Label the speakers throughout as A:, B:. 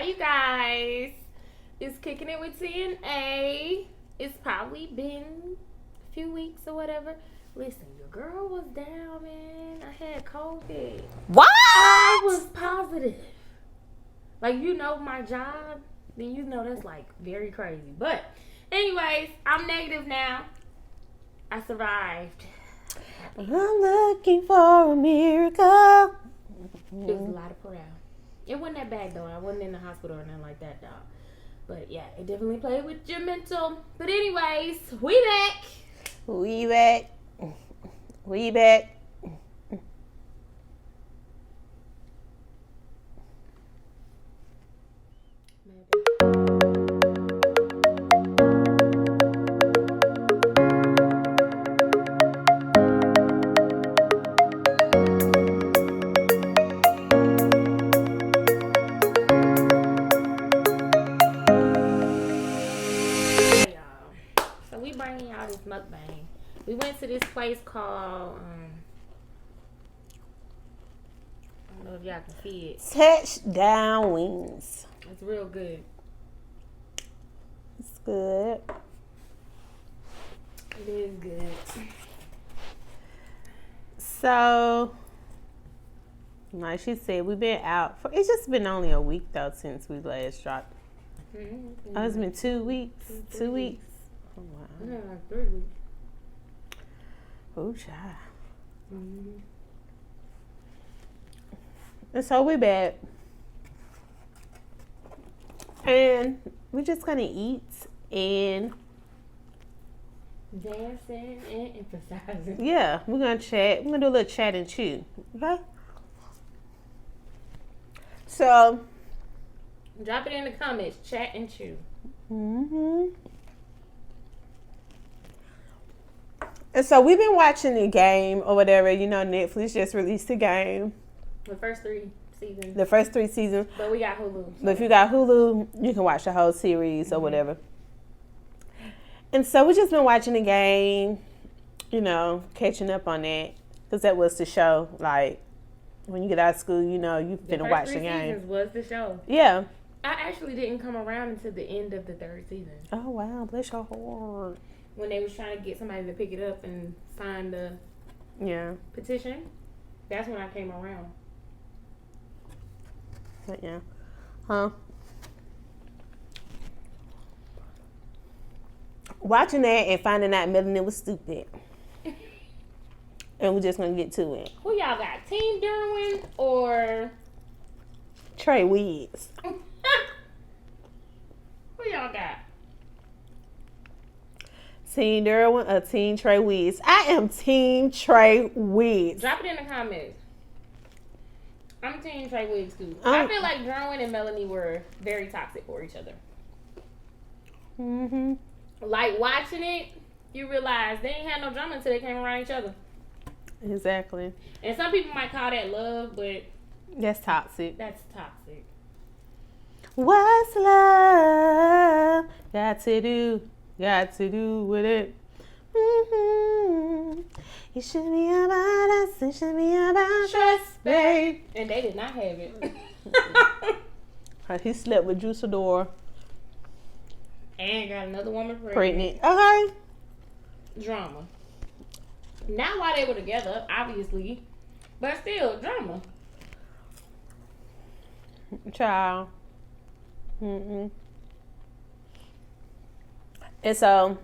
A: you guys. It's Kicking It with TNA. It's probably been a few weeks or whatever. Listen, your girl was down, man. I had COVID.
B: What?
A: I was positive. Like, you know my job, then you know that's like very crazy. But anyways, I'm negative now. I survived.
B: I'm looking for a miracle.
A: It was a lot of prayer. It wasn't that bad though. I wasn't in the hospital or nothing like that, dog. But yeah, it definitely played with your mental. But anyways, we back.
B: We back. We back.
A: So we bringing y'all this mukbang. We went to this place called I don't know if y'all can see it.
B: Touchdown wings.
A: It's real good.
B: It's good.
A: It is good.
B: So, like she said, we've been out for, it's just been only a week though since we last dropped.
A: Mm-hmm.
B: Oh, it's been 2 weeks. 2 weeks. Oh, wow.
A: Yeah, like 3 weeks.
B: Oh, child.
A: Mm-hmm.
B: And so we're back. And we're just going to eat and...
A: Dancing and emphasizing.
B: yeah, we're going to chat. We're going to do a little chat and chew. Okay? So...
A: drop it in the comments. Chat and chew.
B: mm-hmm. And so we've been watching the game or whatever. You know, Netflix just released the game.
A: The first 3 seasons.
B: The first 3 seasons.
A: But we got Hulu. So.
B: But if you got Hulu, you can watch the whole series or whatever. And so we just been watching the game, you know, catching up on that. Because that was the show. Like, when you get out of school, you know, you've been watching the game.
A: The first 3 seasons was the show.
B: Yeah.
A: I actually didn't come around until the end of the 3rd season.
B: Oh, wow. Bless your heart.
A: When they was trying to get somebody to pick it up and sign the petition. That's when I came around.
B: But yeah. Huh? Watching that and finding out Melanie was stupid. And we're just going to get to it.
A: Who y'all got? Team Derwin or...
B: Trey Wiggs.
A: Who y'all got?
B: Team Derwin or Team Trey Wiggs? I am Team Trey Wiggs.
A: Drop it in the comments. I'm Team Trey Wiggs too. I feel like Derwin and Melanie were very toxic for each other.
B: Mm-hmm.
A: Like watching it, you realize they ain't had no drama until they came around each other.
B: Exactly.
A: And some people might call that love, but
B: that's toxic.
A: That's toxic.
B: What's love got to do with it? Mm-hmm. It should be about us. It should be about trust, babe.
A: And they did not have it.
B: He slept with Juiceador.
A: And got another woman
B: pregnant. Okay.
A: Drama. Not while they were together, obviously. But still, drama.
B: Child. Mm-mm. And so,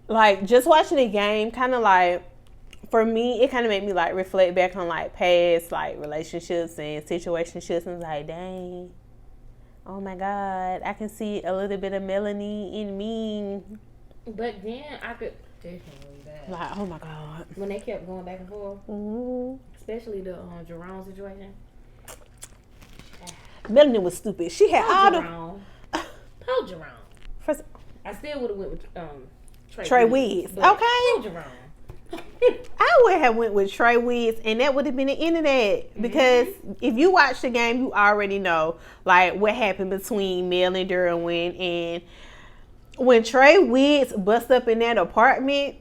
B: like, just watching the game, kind of like, for me, it kind of made me, like, reflect back on, like, past, like, relationships and situationships. And like, dang, oh my God, I can see a little bit of Melanie in me.
A: But then I could definitely that.
B: Like, oh my God.
A: When they kept going back and forth.
B: Mm-hmm.
A: Especially the Jerome situation.
B: Melanie was stupid. She had all
A: Jerome. Poor Jerome.
B: First,
A: I still would have went with
B: Trey Wiggs. Okay.
A: Jerome.
B: I would have went with Trey Wiggs, and that would have been the end of that. Because if you watch the game, you already know like what happened between Mel and Derwin. And when Trey Wiggs bust up in that apartment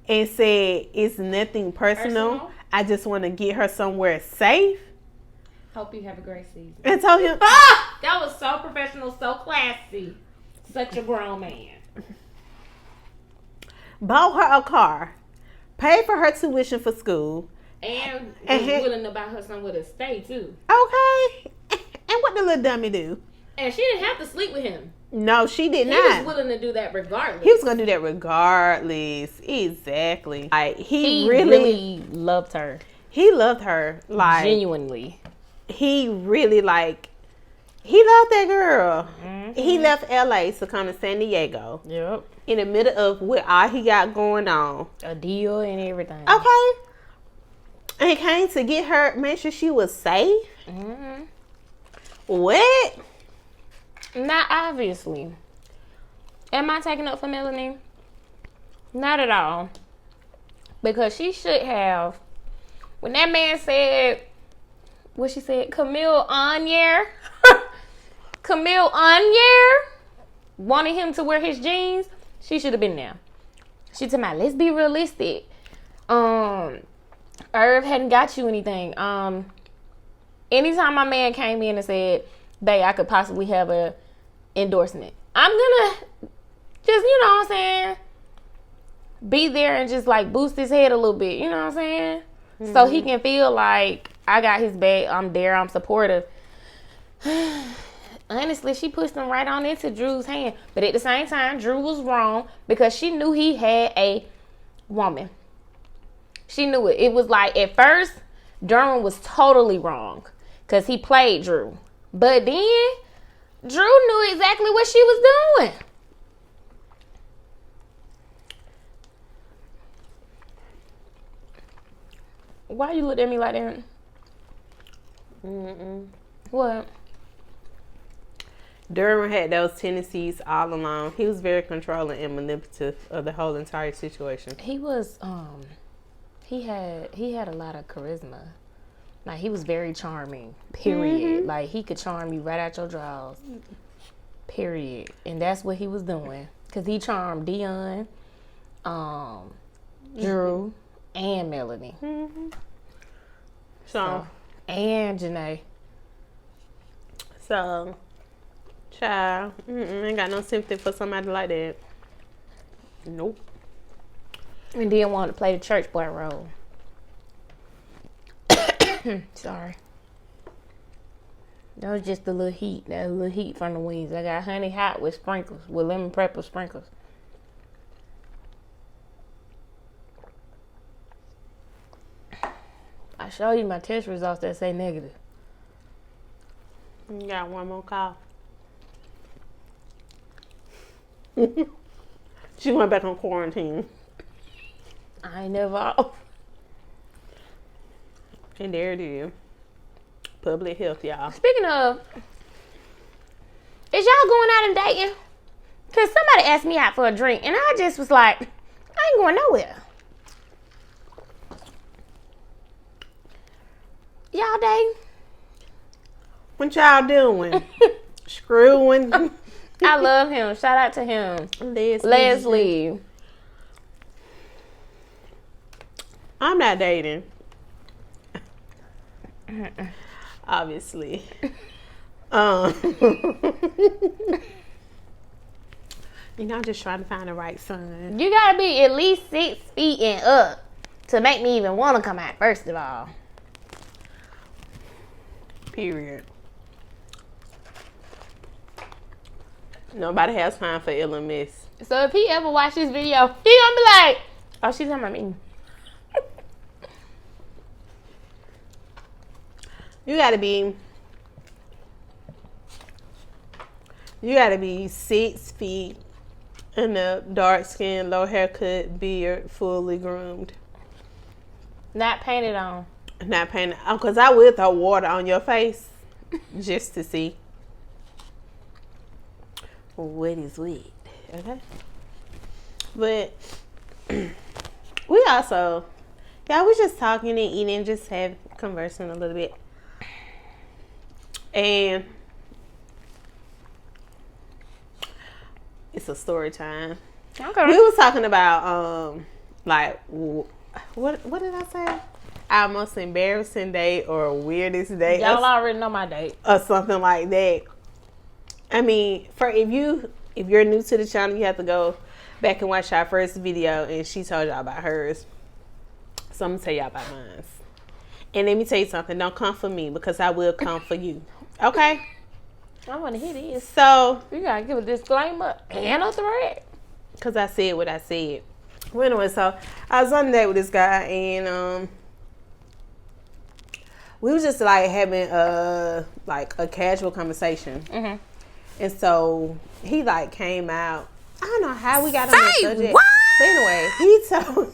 B: and said it's nothing personal, I just want to get her somewhere safe.
A: Hope you have a great season.
B: And told him,
A: That was so professional, so classy. Such a grown man.
B: bought her a car, paid for her tuition for school.
A: And was willing to buy her somewhere to stay, too.
B: Okay. And what the little dummy do?
A: And she didn't have to sleep with him.
B: No, she did
A: He
B: not.
A: was willing to do that regardless.
B: He was going to do that regardless. Exactly. Like,
A: He really loved her.
B: He loved her. Like,
A: genuinely.
B: He really, like, he loved that girl.
A: Mm-hmm.
B: He left LA to come to San Diego.
A: Yep.
B: In the middle of what all he got going on.
A: A deal and everything.
B: Okay. And he came to get her, make sure she was safe.
A: Mm-hmm.
B: What?
A: Not obviously. Am I taking up for Melanie? Not at all. Because she should have. When that man said, what she said, Camille Onier wanted him to wear his jeans, she should have been there. She told me, let's be realistic. Irv hadn't got you anything. Anytime my man came in and said, babe, I could possibly have a endorsement, I'm gonna just, you know what I'm saying, be there and just like boost his head a little bit, you know what I'm saying? Mm-hmm. So he can feel like I got his back, I'm there, I'm supportive. Honestly, she pushed him right on into Drew's hand. But at the same time, Drew was wrong because she knew he had a woman. She knew it. It was like, at first, Derwin was totally wrong because he played Drew. But then, Drew knew exactly what she was doing. Why you look at me like that? What?
B: Derwin had those tendencies all along. He was very controlling and manipulative of the whole entire situation.
A: He was, he had a lot of charisma. Like, he was very charming, period. Mm-hmm. Like, he could charm you right out your drawers, period. And that's what he was doing. Because he charmed Dion, Drew, and Melanie.
B: Mm-hmm. So,
A: and Janae.
B: So, child, ain't got no sympathy for somebody like that. Nope.
A: And then wanted to play the church boy role. Sorry. That was just a little heat. That was a little heat from the wings. I got honey hot with sprinkles, with lemon pepper sprinkles. I showed you my test results that say negative.
B: You got one more call. She went back on quarantine.
A: I ain't never off.
B: And there it is. Public health, y'all.
A: Speaking of, is y'all going out and dating? Because somebody asked me out for a drink, and I just was like, I ain't going nowhere. Y'all dating?
B: What y'all doing? Screwing.
A: I love him. Shout out to him. Leslie.
B: I'm not dating. Obviously. I'm just trying to find the right son.
A: You gotta be at least 6 feet and up to make me even want to come out, first of all.
B: Period. Nobody has time for ill and miss.
A: So if he ever watch this video, he gonna be like, oh, she's talking about me.
B: You gotta be 6 feet and up, dark skin, low haircut, beard, fully groomed.
A: Not painted on.
B: Not painted. Because I will throw water on your face just to see what is what. Okay? But we also, we just talking and eating, just conversing a little bit. And it's a story time.
A: Okay.
B: We was talking about like what did I say? our most embarrassing date or weirdest date.
A: Y'all already know my date.
B: Or something like that. I mean, if you're new to the channel, you have to go back and watch our first video, and she told y'all about hers. So I'm gonna tell y'all about mine. And let me tell you something. Don't come for me because I will come for you. Okay?
A: I want to hear this.
B: So
A: you gotta give a disclaimer and a threat.
B: Because I said what I said. Well, anyway, so I was on a date with this guy, and we was just like having a casual conversation. Mm-hmm. And so he like came out. I don't know how we got on that subject. What? But anyway, he told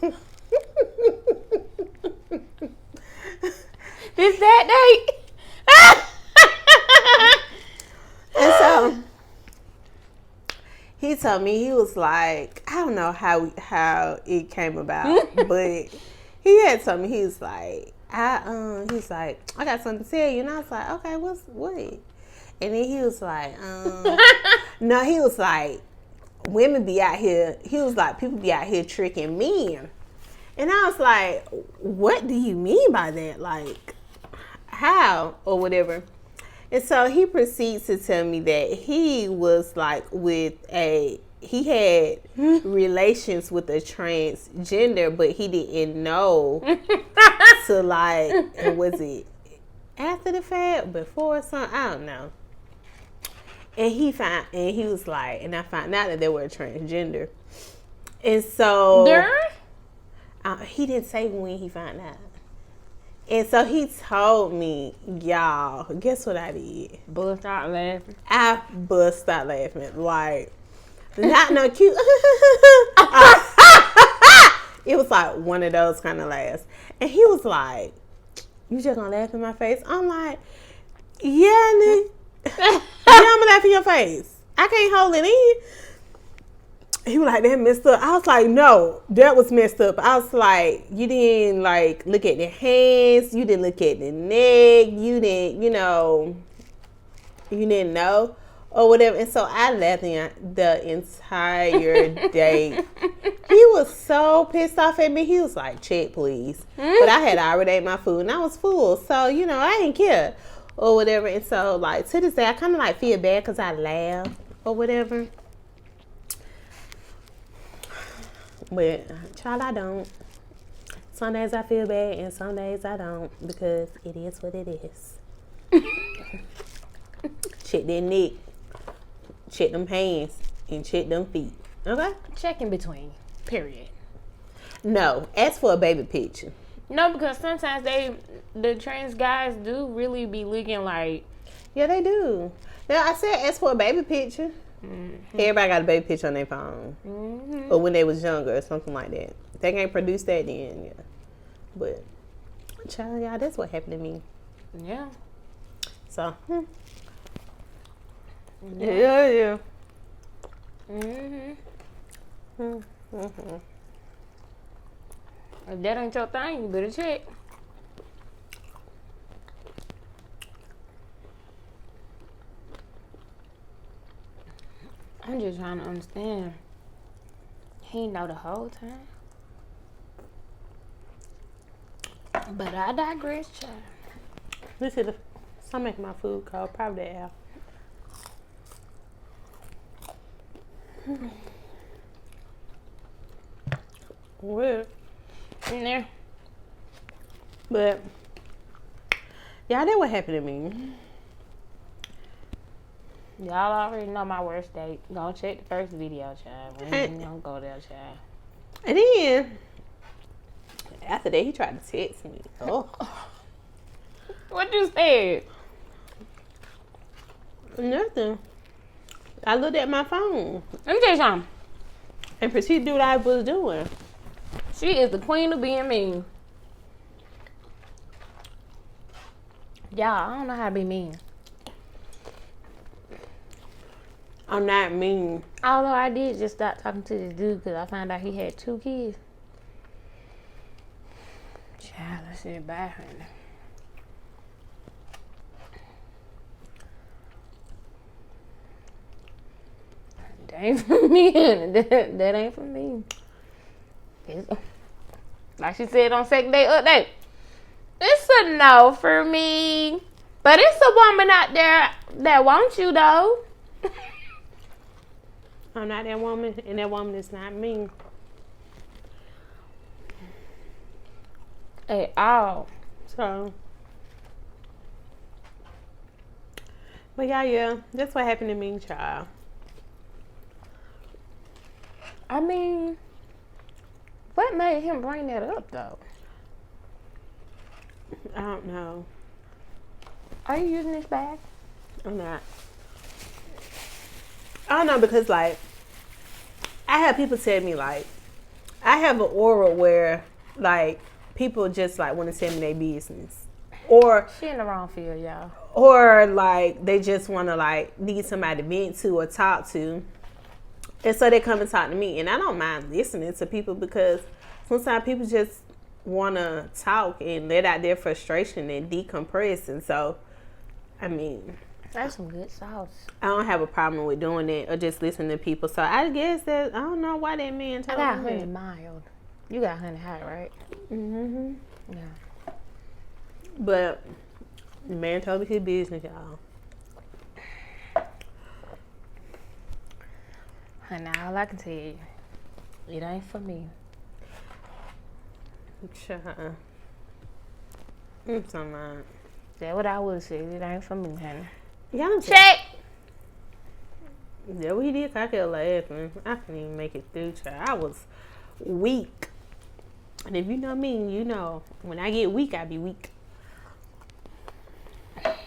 A: this that date.
B: And so he told me, he was like, I don't know how it came about, but he had told me, he was like, I got something to tell you. And I was like, okay, what? And then he was like, no, he was like, women be out here. He was like, people be out here tricking men. And I was like, what do you mean by that? Like, how? Or whatever. And so he proceeds to tell me that he was like he had relations with a transgender, but he didn't know to like, was it after the fact, before or something? I don't know. And he was like, and I found out that they were transgender. And so he didn't say when he found out. And so he told me, y'all, guess what I did?
A: Bust out laughing.
B: I bust out laughing. Like, not no cute. It was like one of those kind of laughs. And he was like, you just gonna laugh in my face? I'm like, yeah, nigga. Yeah, I'm gonna laugh in your face. I can't hold it in. He was like, that messed up. I was like, no, that was messed up. I was like, you didn't like look at the hands. You didn't look at the neck. You didn't, you didn't know or whatever. And so I laughed the entire day. He was so pissed off at me. He was like, check, please. But I had already ate my food and I was full. So, I didn't care or whatever. And so, like, to this day, I kind of like feel bad because I laughed or whatever. But, child, I don't. Some days I feel bad and some days I don't because it is what it is. Check that neck, check them hands, and check them feet. Okay?
A: Check in between. Period.
B: No, ask for a baby picture.
A: No, because sometimes the trans guys do really be looking like.
B: Yeah, they do. Now, I said ask for a baby picture. Mm-hmm. Everybody got a baby picture on their phone. Mm-hmm. Or when they was younger or something like that. If they can't produce that, then yeah. But, child, y'all, that's what happened to me.
A: Yeah.
B: So, yeah.
A: Mm-hmm. If that ain't your thing, you better check. I'm just trying to understand. He know the whole time. But I digress, child.
B: This is I'm making my food cold. Probably that Well,
A: in there.
B: But y'all, that what happened to me.
A: Y'all already know my worst date. Go check the first video, child. We ain't gonna go there, child.
B: And then after that, he tried to text me. Oh,
A: what you said?
B: Nothing. I looked at my phone.
A: Let me tell you something.
B: And proceeded to do what I was doing.
A: She is the queen of being mean. Y'all, I don't know how to be mean.
B: I'm not mean.
A: Although I did just stop talking to this dude because I found out he had 2 kids. Child, I said bye, honey. That ain't for me, honey. That ain't for me. Like she said on second day update, It's a no for me. But it's a woman out there that wants you, though.
B: I'm not that woman, and that woman is not me.
A: At all.
B: So, but yeah, that's what happened to me, child.
A: I mean, what made him bring that up, though?
B: I don't know.
A: Are you using this bag?
B: I'm not. I don't know, because like I have people tell me like I have an aura where like people just like want to tell me their business, or
A: She in the wrong field, y'all.
B: or like they just want to like need somebody to vent to or talk to, and so they come and talk to me, and I don't mind listening to people because sometimes people just want to talk and let out their frustration and decompress, and so I mean,
A: That's some good sauce.
B: I don't have a problem with doing it or just listening to people. So I guess that I don't know why that man
A: I
B: told
A: got
B: me
A: honey
B: that.
A: mild. You got honey high, right?
B: Mm-hmm.
A: Yeah.
B: But the man told me his business, y'all.
A: Honey, all I can tell you, it ain't for me.
B: Child. I'm so mad.
A: That's what I would say. It ain't for me, honey.
B: Y'all
A: Check.
B: Yeah, we did. I kept laughing. I couldn't even make it through, child. I was weak. And if you know me, you know, when I get weak, I be weak.
A: Child.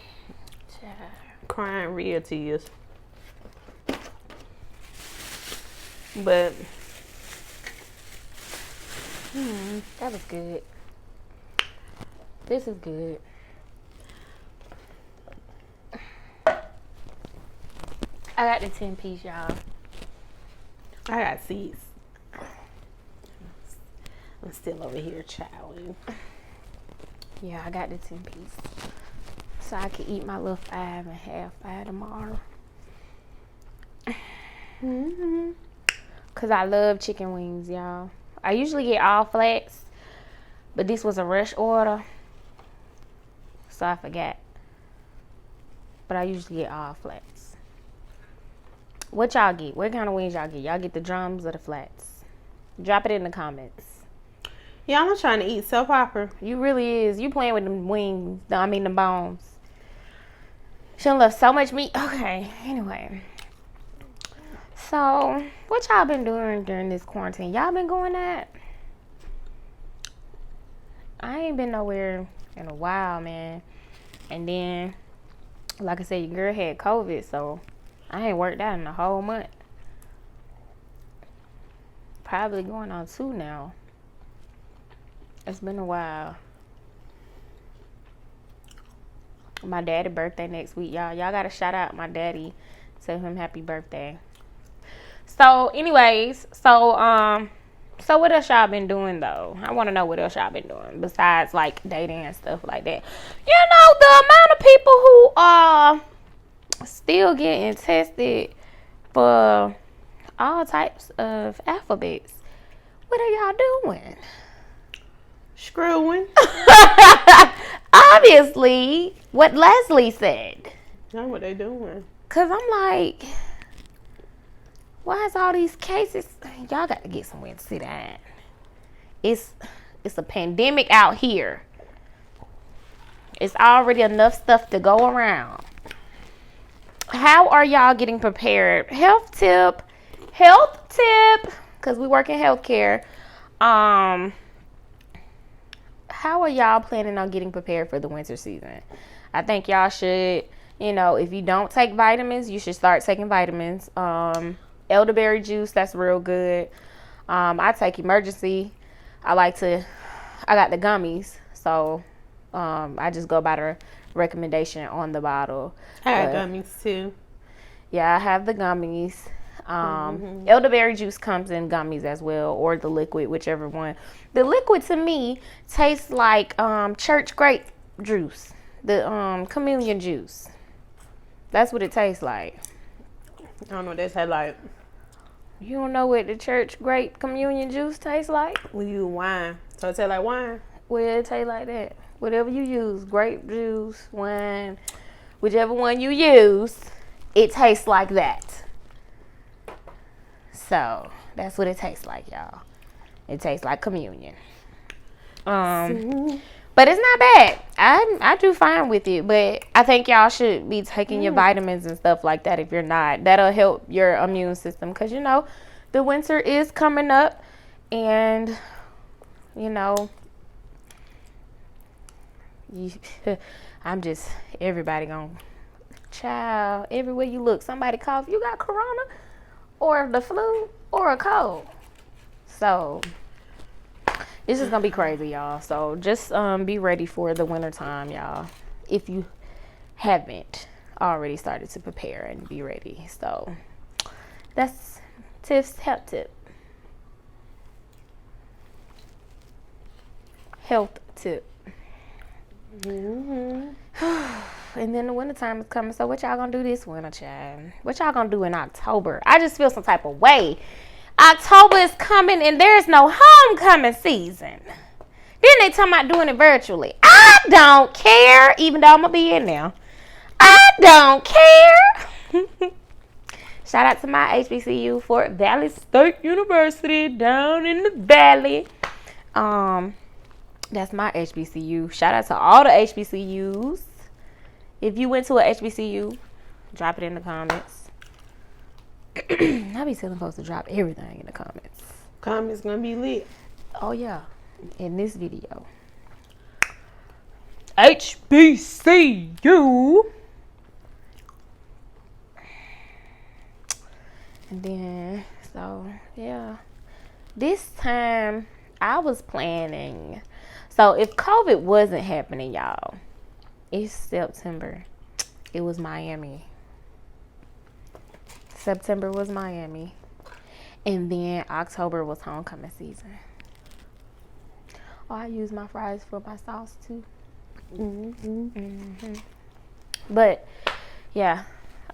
B: Crying real tears. But
A: That was good. This is good. I got the 10-piece, y'all.
B: I got seeds. I'm still over here chowing.
A: Yeah, I got the 10-piece. So I can eat my little 5 and half 5 tomorrow.
B: Mm-hmm.
A: Because I love chicken wings, y'all. I usually get all flats, but this was a rush order, so I forgot. But I usually get all flats. What y'all get? What kind of wings y'all get? Y'all get the drums or the flats? Drop it in the comments.
B: Yeah, I'm not trying to eat soap opera.
A: You really is. You playing with them wings. I mean, the bones. She done left so much meat. Okay, anyway. So, what y'all been doing during this quarantine? Y'all been going at? I ain't been nowhere in a while, man. And then, like I said, your girl had COVID, so I ain't worked out in a whole month. Probably going on 2 now. It's been a while. My daddy birthday next week, y'all. Y'all gotta shout out my daddy. Tell him happy birthday. So, anyways, so what else y'all been doing, though? I want to know what else y'all been doing besides, like, dating and stuff like that. You know, the amount of people who are still getting tested for all types of alphabets. What are y'all doing?
B: Screwing.
A: Obviously, what Leslie said.
B: That's what they doing.
A: Because I'm like, why is all these cases? Y'all got to get somewhere to sit down. It's a pandemic out here. It's already enough stuff to go around. How are y'all getting prepared? Health tip. Because we work in healthcare. How are y'all planning on getting prepared for the winter season? I think y'all should, if you don't take vitamins, you should start taking vitamins. Elderberry juice, that's real good. I take emergency. I got the gummies, so I just go by the recommendation on the bottle.
B: I got gummies too.
A: Yeah, I have the gummies. Elderberry juice comes in gummies as well, or the liquid, whichever one. The liquid to me tastes like church grape juice, the communion juice. That's what it tastes like.
B: I don't know what that tastes like.
A: You don't know what the church grape communion juice tastes like?
B: We use wine, so it tastes like wine.
A: Well, it tastes like that. whatever you use, grape juice, wine, whichever one you use, it tastes like that. So that's what it tastes like, y'all. It tastes like communion. But it's not bad. I do fine with it, but I think y'all should be taking your vitamins and stuff like that if you're not. That'll help your immune system because, the winter is coming up and, everybody gonna, child, everywhere you look, somebody cough, you got corona or the flu or a cold. So it's just gonna be crazy, y'all. So just be ready for the winter time, y'all. If you haven't already started to prepare and be ready. So that's Tiff's health tip. Health tip. And then the winter time is coming. So what y'all gonna do this winter, child? What y'all gonna do in October? I just feel some type of way. October is coming and there's no homecoming season. Then they talking about doing it virtually. I don't care, even though I'm going to be in there. I don't care. Shout out to my HBCU, Fort Valley State University, down in the valley. That's my HBCU. Shout out to all the HBCUs. If you went to a HBCU, drop it in the comments. I be telling folks to drop everything in the comments.
B: Comments gonna be lit.
A: Oh yeah, in this video. HBCU. And then, so yeah. This time I was planning. So if COVID wasn't happening, y'all, it's September. It was Miami. September was Miami. And then October was homecoming season. Oh, I use my fries for my sauce too. But yeah,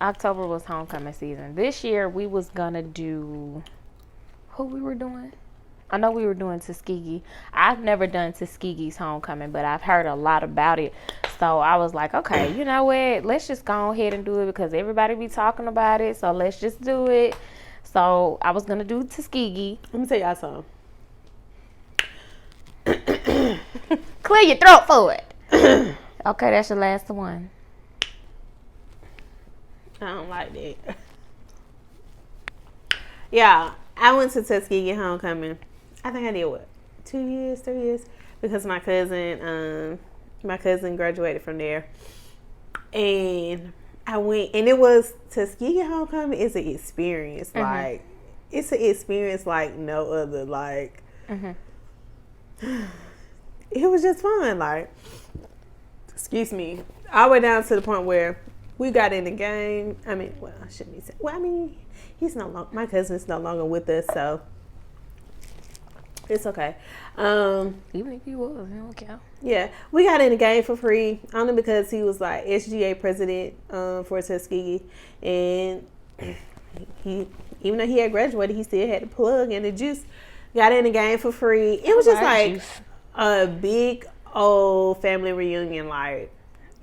A: October was homecoming season. This year we was gonna do, who we were doing? I know we were doing Tuskegee. I've never done Tuskegee's homecoming, but I've heard a lot about it. So I was like, okay, you know what? Let's just go ahead and do it because everybody be talking about it. So let's just do it. So I was going to do Tuskegee.
B: Let me tell y'all something.
A: Clear your throat for it. Okay, that's your last one.
B: I don't like that. Yeah, I went to Tuskegee homecoming. I think I did 3 years? Because my cousin graduated from there. And I went, and it was Tuskegee homecoming is an experience. Like, it's an experience like no other. Like, it was just fun. Like, excuse me, all the way down to the point where we got in the game. I mean, well, I shouldn't be saying. Well, I mean, my cousin's no longer with us, so it's okay.
A: Even if he was, he don't care.
B: Yeah, we got in the game for free, only because he was like SGA president for Tuskegee, and he, even though he had graduated, he still had the plug and the juice. Got in the game for free. It was just like a big old family reunion, like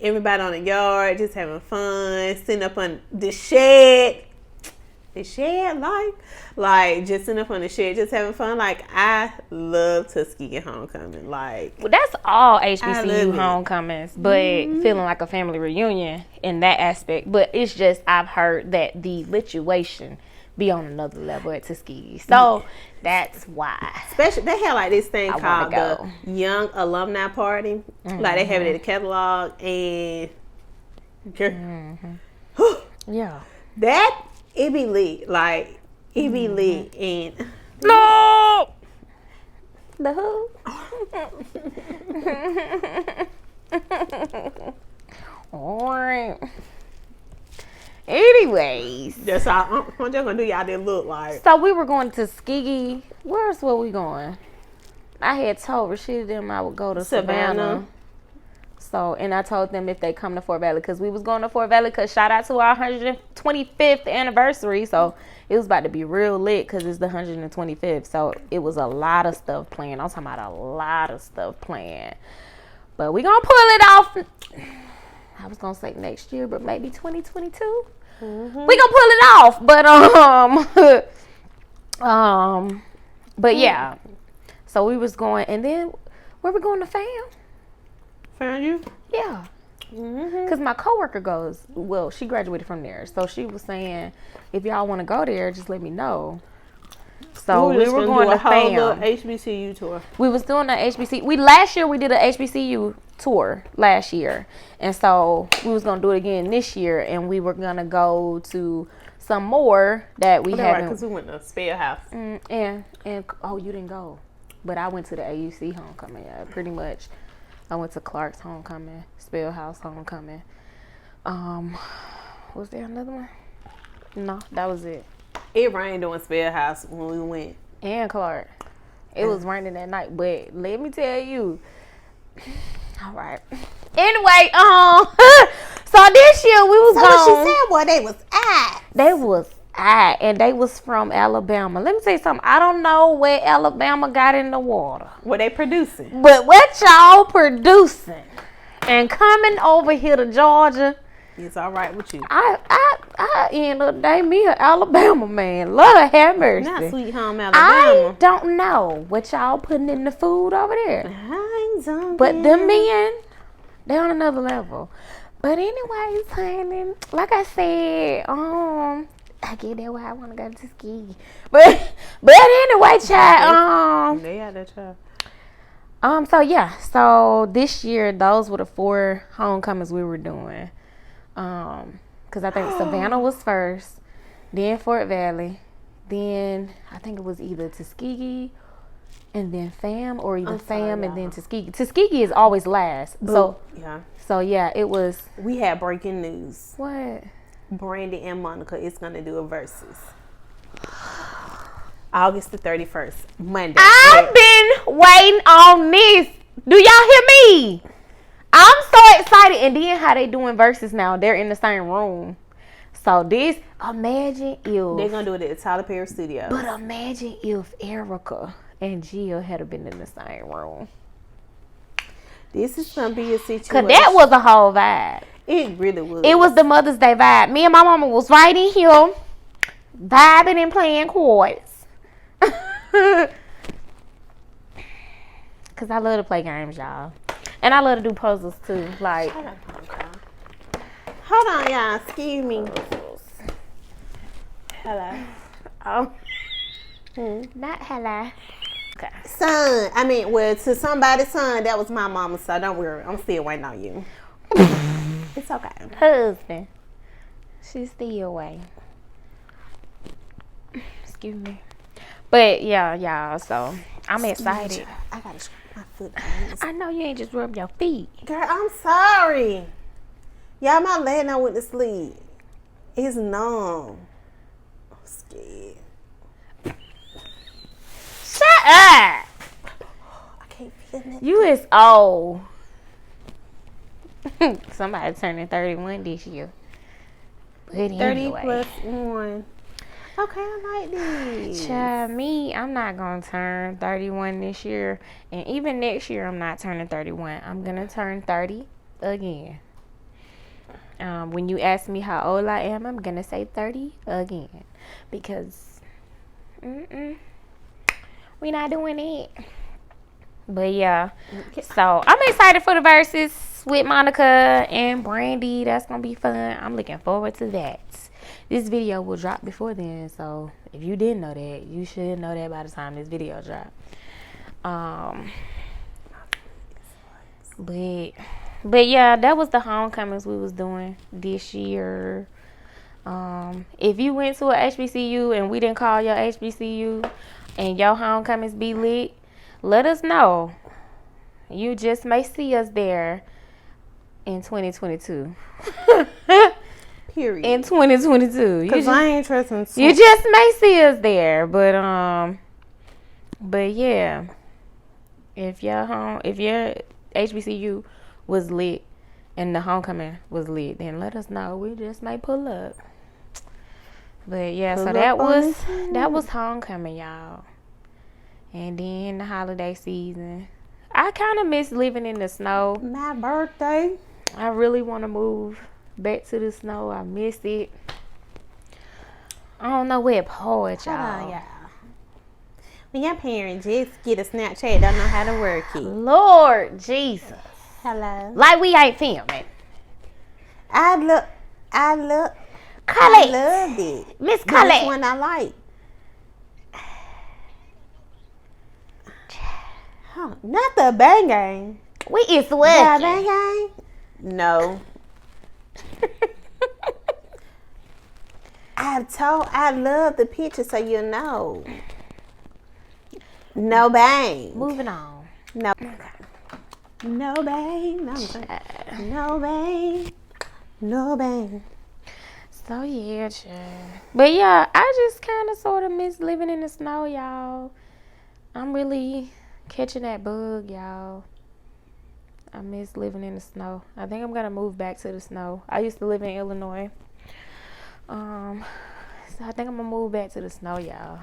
B: everybody on the yard just having fun, sitting up on the shed. Like just sitting up on the shed, just having fun. Like, I love Tuskegee homecoming. Like,
A: well, that's all HBCU homecomings, but feeling like a family reunion in that aspect. But it's just, I've heard that the lituation be on another level at Tuskegee, so that's why.
B: Especially, they had like this thing called the Young Alumni Party. Like, they have it in the catalog, and
A: yeah,
B: that. It be lit. Like, it be lit. And
A: no! The who? Alright. Anyways.
B: That's all. I'm just gonna do y'all that look like.
A: So we were going to Tuskegee. Where's where we going? I had told Rashida them I would go to Savannah. So, and I told them if they come to Fort Valley, because we was going to Fort Valley, because shout out to our 125th anniversary. So it was about to be real lit because it's the 125th. So it was a lot of stuff playing. I'm talking about a lot of stuff playing. But we gonna pull it off. I was gonna say next year, but maybe 2022.
B: Mm-hmm.
A: We gonna pull it off. But but yeah. So we was going, and then where we going to fam?
B: Found you?
A: Yeah.
B: Mm-hmm.
A: Cause my coworker goes. Well, she graduated from there, so she was saying, if y'all want to go there, just let me know. So we were going to fam.
B: HBCU tour.
A: We was doing an HBC. Last year we did an HBCU tour last year, and so we was gonna do it again this year, and we were gonna go to some more that we haven't.
B: Right, because we went to Spell House.
A: And oh, you didn't go, but I went to the AUC homecoming. Yeah, pretty much. I went to Clark's homecoming, Spell House homecoming. Was there another one? No, that was it.
B: It rained on Spell House when we went.
A: And Clark. It was raining that night, but let me tell you. All right. Anyway, so this year we was
B: what she said, boy, they was
A: and they was from Alabama. Let me tell you something. I don't know where Alabama got in the water.
B: What they producing?
A: But what y'all producing and coming over here to Georgia,
B: it's all right with you.
A: I end up dating me an Alabama man. Lord have mercy.
B: Not Sweet Home
A: I
B: Alabama.
A: don't know what y'all putting in the food over there.
B: But
A: But them men, they on another level. But anyways, honey, like I said, I get that why I want to go to Tuskegee. But anyway, child,
B: they had that child.
A: so yeah, so this year those were the 4 homecomings we were doing. Because I think Savannah was first, then Fort Valley, then I think it was either Tuskegee and then fam, or either fam and then Tuskegee. Tuskegee is always last. So yeah, it was.
B: We had breaking news.
A: What?
B: Brandy and Monica is gonna do a versus. August the 31st, Monday.
A: I've been waiting on this. Do y'all hear me? I'm so excited. And then how they doing versus now? They're in the same room. So this, imagine if
B: they're gonna do it at the Tyler Perry Studios.
A: But imagine if Erica and Jill had been in the same room.
B: This is gonna be a situation.
A: Cause that was a whole vibe.
B: It really was.
A: It was the Mother's Day vibe. Me and my mama was right in here, vibing and playing chords. Cause I love to play games, y'all, and I love to do puzzles too. Like,
B: hold on, y'all. Excuse me. Hello.
A: Oh, not hello. Okay.
B: Son, to somebody's son, that was my mama, so don't worry. I'm still waiting on you. It's okay.
A: Husband. She's still away. Excuse me. But yeah, y'all, so I'm excited.
B: I gotta scrape my foot.
A: I know you ain't just rub your feet.
B: Girl, I'm sorry. Y'all, my leg now went to sleep. It's numb. I'm scared.
A: Shut up.
B: I can't feel it.
A: You is old. Somebody turning 31 this year. But
B: 30
A: anyway.
B: plus 1. Okay, I like this.
A: Child, me, I'm not going to turn 31 this year. And even next year, I'm not turning 31. I'm going to turn 30 again. When you ask me how old I am, I'm going to say 30 again. Because, we not doing it. But yeah. So, I'm excited for the verses with Monica and Brandy. That's going to be fun. I'm looking forward to that. This video will drop before then, so if you didn't know that, you should know that by the time this video drop. But yeah, that was the homecomings we was doing this year. If you went to a HBCU and we didn't call your HBCU and your homecomings be lit, let us know. You just may see us there in 2022.
B: Period.
A: In 2022.
B: Because I ain't trusting.
A: You just may see us there. But yeah. If your HBCU was lit and the homecoming was lit, then let us know. We just may pull up. But yeah, so that was homecoming, y'all. And then the holiday season. I kind of miss living in the snow.
B: My birthday.
A: I really want to move back to the snow. I miss it. I don't know where poet, y'all.
B: Hold on, y'all. When your parents just get a Snapchat, don't know how to work it.
A: Lord Jesus.
B: Hello.
A: Like we ain't filming.
B: I loved it.
A: Miss
B: This
A: Colette.
B: one I like. Huh, not the Bang Gang.
A: We is
B: The
A: working.
B: Bang Gang? No. I love the picture, so you know. No bang.
A: Moving on.
B: No. No bang. No bang. No bang.
A: So yeah, child. But yeah, I just kind of sort of miss living in the snow, y'all. I'm really catching that bug, y'all. I miss living in the snow. I think I'm gonna move back to the snow. I used to live in Illinois. So I think I'm gonna move back to the snow, y'all.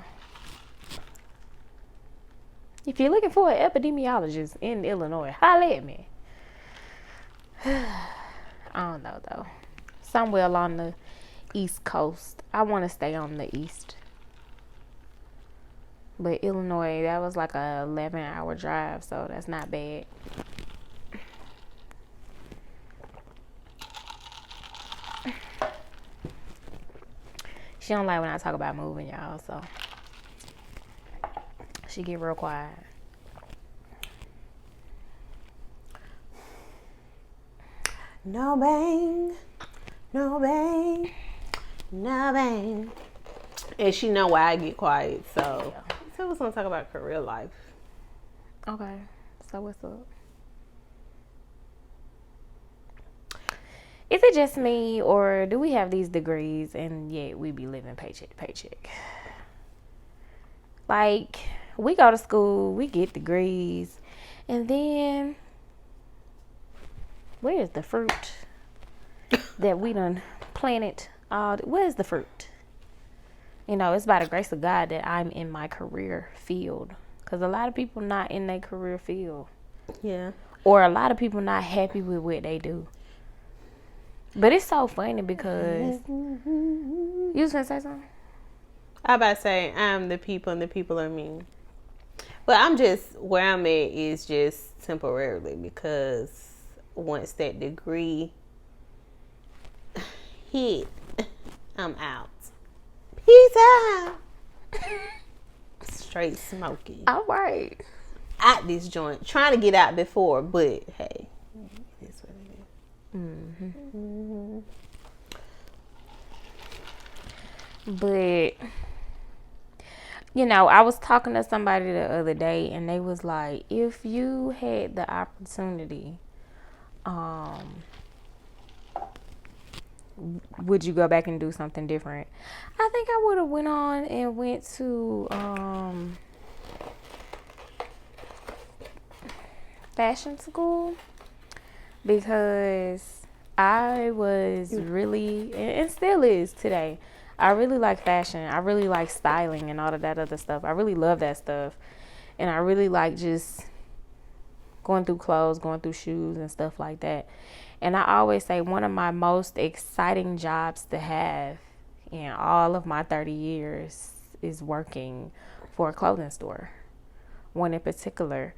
A: If you're looking for an epidemiologist in Illinois, holla at me. I don't know though. Somewhere along the East Coast. I want to stay on the East. But Illinois, that was like a 11-hour drive, so that's not bad. She don't like when I talk about moving, y'all, so she get real quiet.
B: No bang. No bang. No bang. And she know why I get quiet, so.
A: Yeah.
B: So we're gonna talk about career life.
A: Okay, so what's up? Is it just me, or do we have these degrees and yet we be living paycheck to paycheck? Like, we go to school, we get degrees, and then where's the fruit that we done planted? Where's the fruit? You know, it's by the grace of God that I'm in my career field. Because a lot of people not in their career field.
B: Yeah.
A: Or a lot of people not happy with what they do. But it's so funny because... You was going to say something?
B: I about to say, I'm the people and the people are me. But I'm just, where I'm at is just temporarily, because once that degree hit, I'm out. Peace out. Straight smoking.
A: All right.
B: Out this joint. Trying to get out before, but hey, it's what it is.
A: Mm-hmm. But, you know, I was talking to somebody the other day, and they was like, if you had the opportunity, would you go back and do something different? I think I would have went on and went to fashion school, because I was really, and still is today, I really like fashion. I really like styling and all of that other stuff. I really love that stuff. And I really like just going through clothes, going through shoes and stuff like that. And I always say one of my most exciting jobs to have in all of my 30 years is working for a clothing store. One in particular.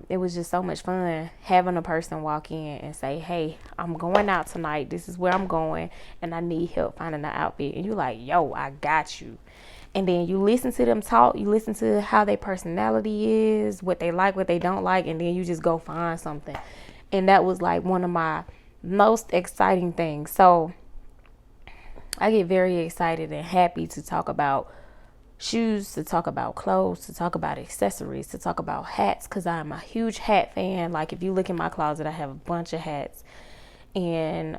A: It was just so much fun having a person walk in and say, hey, I'm going out tonight. This is where I'm going, and I need help finding the outfit. And you're like, yo, I got you. And then you listen to them talk. You listen to how their personality is, what they like, what they don't like, and then you just go find something. And that was like one of my most exciting things. So I get very excited and happy to talk about shoes, to talk about clothes, to talk about accessories, to talk about hats, because I'm a huge hat fan. Like, if you look in my closet, I have a bunch of hats. And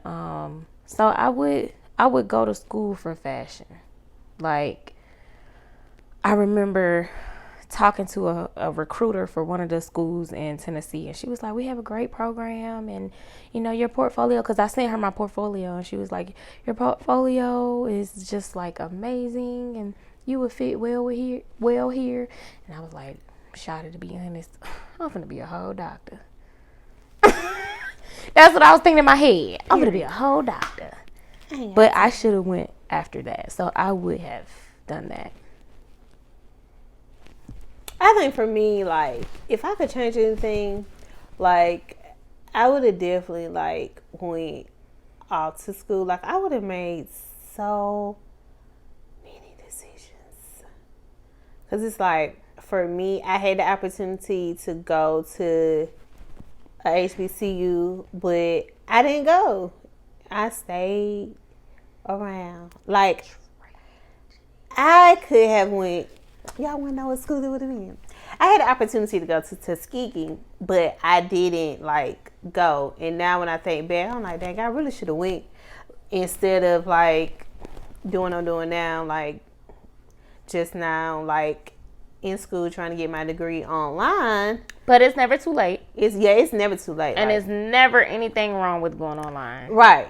A: so I would go to school for fashion. Like, I remember talking to a recruiter for one of the schools in Tennessee, and she was like, we have a great program, and you know, your portfolio, because I sent her my portfolio, and she was like, your portfolio is just like amazing, and you would fit well here. And I was like, shawty, to be honest, I'm finna be a whole doctor. That's what I was thinking in my head. I'm gonna be a whole doctor. But I should have went after that. So I would have done that.
B: I think for me, like, if I could change anything, like, I would have definitely, like, went off to school. Like, I would have made so many decisions. Because it's like, for me, I had the opportunity to go to a HBCU, but I didn't go. I stayed around. Like, I could have went. Y'all want to know what school it would have been? I had the opportunity to go to Tuskegee, but I didn't, like, go. And now when I think back, I'm like, dang, I really should have went instead of, like, doing what I'm doing now, like, just now, like, in school trying to get my degree online.
A: But it's never too late.
B: It's never too late.
A: And
B: like,
A: it's never anything wrong with going online.
B: Right.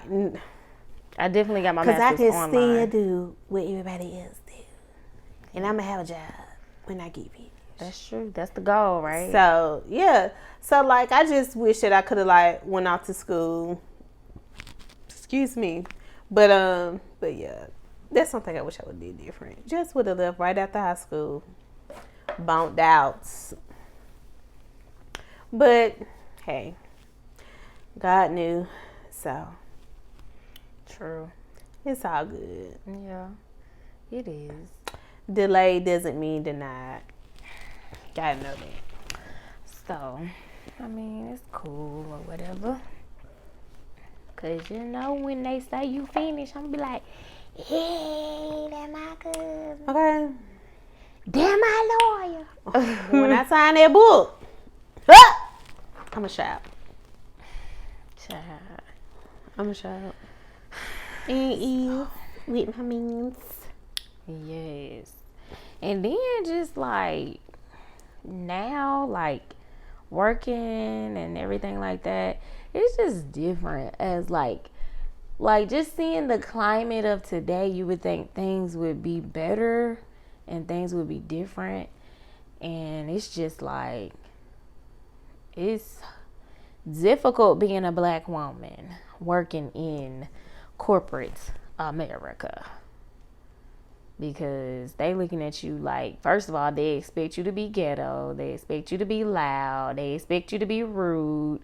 A: I definitely got my master's online.
B: Because I can still do what everybody else do. And I'm going to have a job when I get finished.
A: That's true. That's the goal, right?
B: So, yeah. So, like, I just wish that I could have, like, went off to school. Excuse me. But yeah. That's something I wish I would have did different. Just would have left right after high school. Bumped out. But, hey. God knew. So.
A: True.
B: It's all good.
A: Yeah. It is.
B: Delay doesn't mean denied. Gotta know that.
A: So, I mean, it's cool or whatever. Because, you know, when they say you finish, I'm going to be like, hey, that's my cousin.
B: Okay.
A: Damn my lawyer.
B: When I sign that book, I'm a child. I'm a child. And Eve with my means.
A: Yes. And then just like now, like working and everything like that, it's just different as like just seeing the climate of today, you would think things would be better and things would be different. And it's just like, it's difficult being a black woman working in corporate America. Because they looking at you like, first of all, they expect you to be ghetto. They expect you to be loud. They expect you to be rude.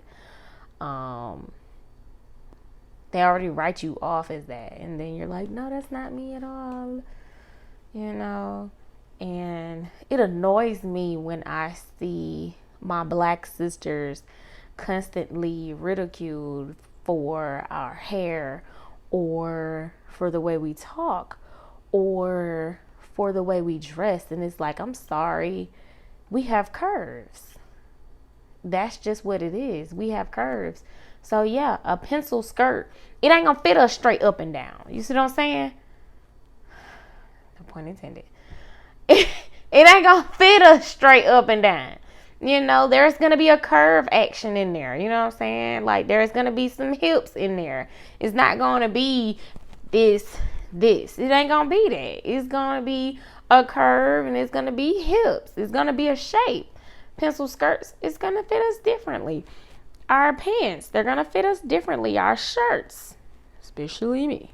A: They already write you off as that. And then you're like, no, that's not me at all. You know? And it annoys me when I see my black sisters constantly ridiculed for our hair or for the way we talk. Or for the way we dress. And it's like, I'm sorry, we have curves. That's just what it is. We have curves. So yeah, a pencil skirt, it ain't gonna fit us straight up and down. You see what I'm saying? No pun intended. It ain't gonna fit us straight up and down. You know, there's gonna be a curve action in there. You know what I'm saying? Like, there's gonna be some hips in there. It's not gonna be this. It ain't gonna be that. It's gonna be a curve and it's gonna be hips. It's gonna be a shape. Pencil skirts, it's gonna fit us differently. Our pants, they're gonna fit us differently. Our shirts, especially me,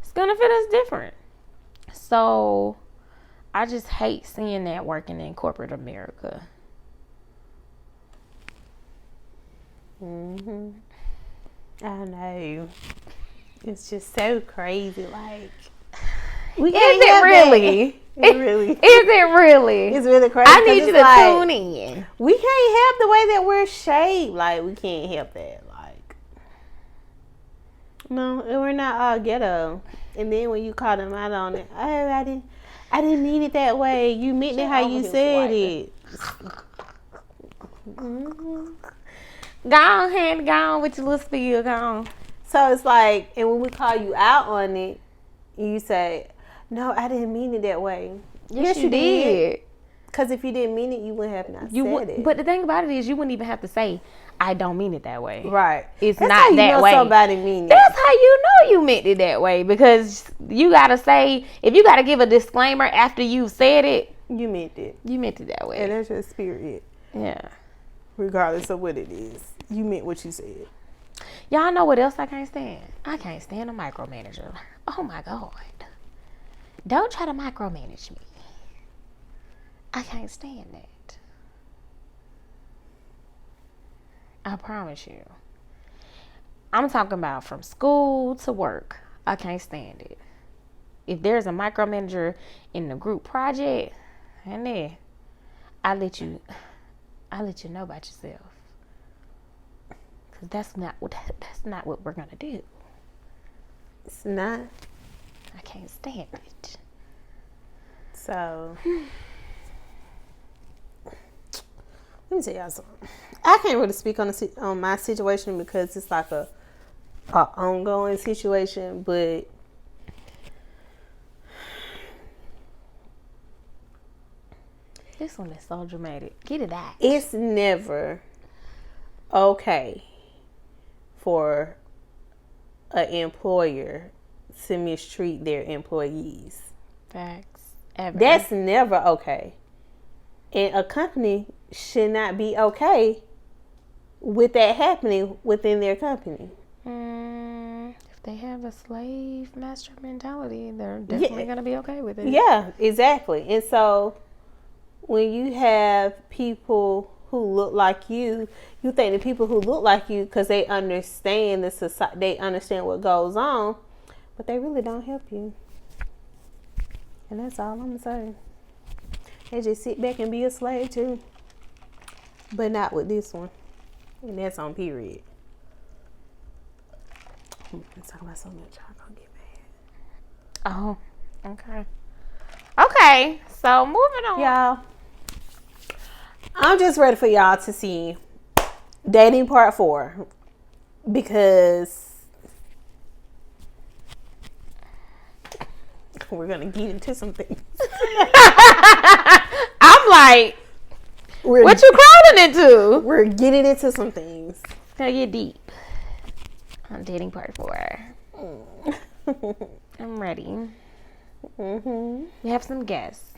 A: it's gonna fit us different. So I just hate seeing that working in corporate America.
B: I know. It's just so crazy. Like,
A: is it really? Is it really?
B: It's really crazy.
A: I need you to tune in.
B: We can't help the way that we're shaped. Like, we can't help that. Like, no, we're not all ghetto. And then when you call them out on it, oh, I didn't mean it that way. You meant it how you said it.
A: Go on with your little spiel. Go on.
B: So it's like, and when we call you out on it, you say, no, I didn't mean it that way.
A: Yes, you did.
B: Because if you didn't mean it, you wouldn't have not said it.
A: But the thing about it is, you wouldn't even have to say, I don't mean it that way.
B: Right.
A: It's
B: That's
A: not
B: how you
A: that
B: know
A: way.
B: Somebody mean it.
A: That's how you know you meant it that way. Because you got to say, if you got to give a disclaimer after you said it.
B: You meant it.
A: You meant it that way.
B: And that's just period.
A: Yeah.
B: regardless of what it is. You meant what you said.
A: Y'all know what else I can't stand? I can't stand a micromanager. Oh my God. Don't try to micromanage me. I can't stand that. I promise you. I'm talking about from school to work. I can't stand it. If there's a micromanager in the group project, and then I let you know about yourself. Cause that's not what we're gonna do.
B: It's not.
A: I can't stand it.
B: So let me tell y'all something. I can't really speak on my situation because it's like a ongoing situation, but
A: this one is so dramatic. Get it out.
B: It's never okay for an employer to mistreat their employees.
A: Facts. Ever.
B: That's never okay. And a company should not be okay with that happening within their company.
A: If they have a slave master mentality, they're definitely going to be okay with it.
B: Yeah, exactly. And so when you have people who look like you think the people who look like you, because they understand the society, they understand what goes on, but they really don't help you. And that's all I'm gonna say. They just sit back and be a slave too, but not with this one. And that's on period. I'm talking about so much, y'all gonna get mad.
A: Oh, okay. Okay, so moving on.
B: Y'all, I'm just ready for y'all to see Dating Part 4 because we're going to get into some things.
A: I'm like, what you crawling into?
B: We're getting into some things.
A: It's going to get deep on Dating Part 4. I'm ready.
B: Mm-hmm.
A: We have some guests.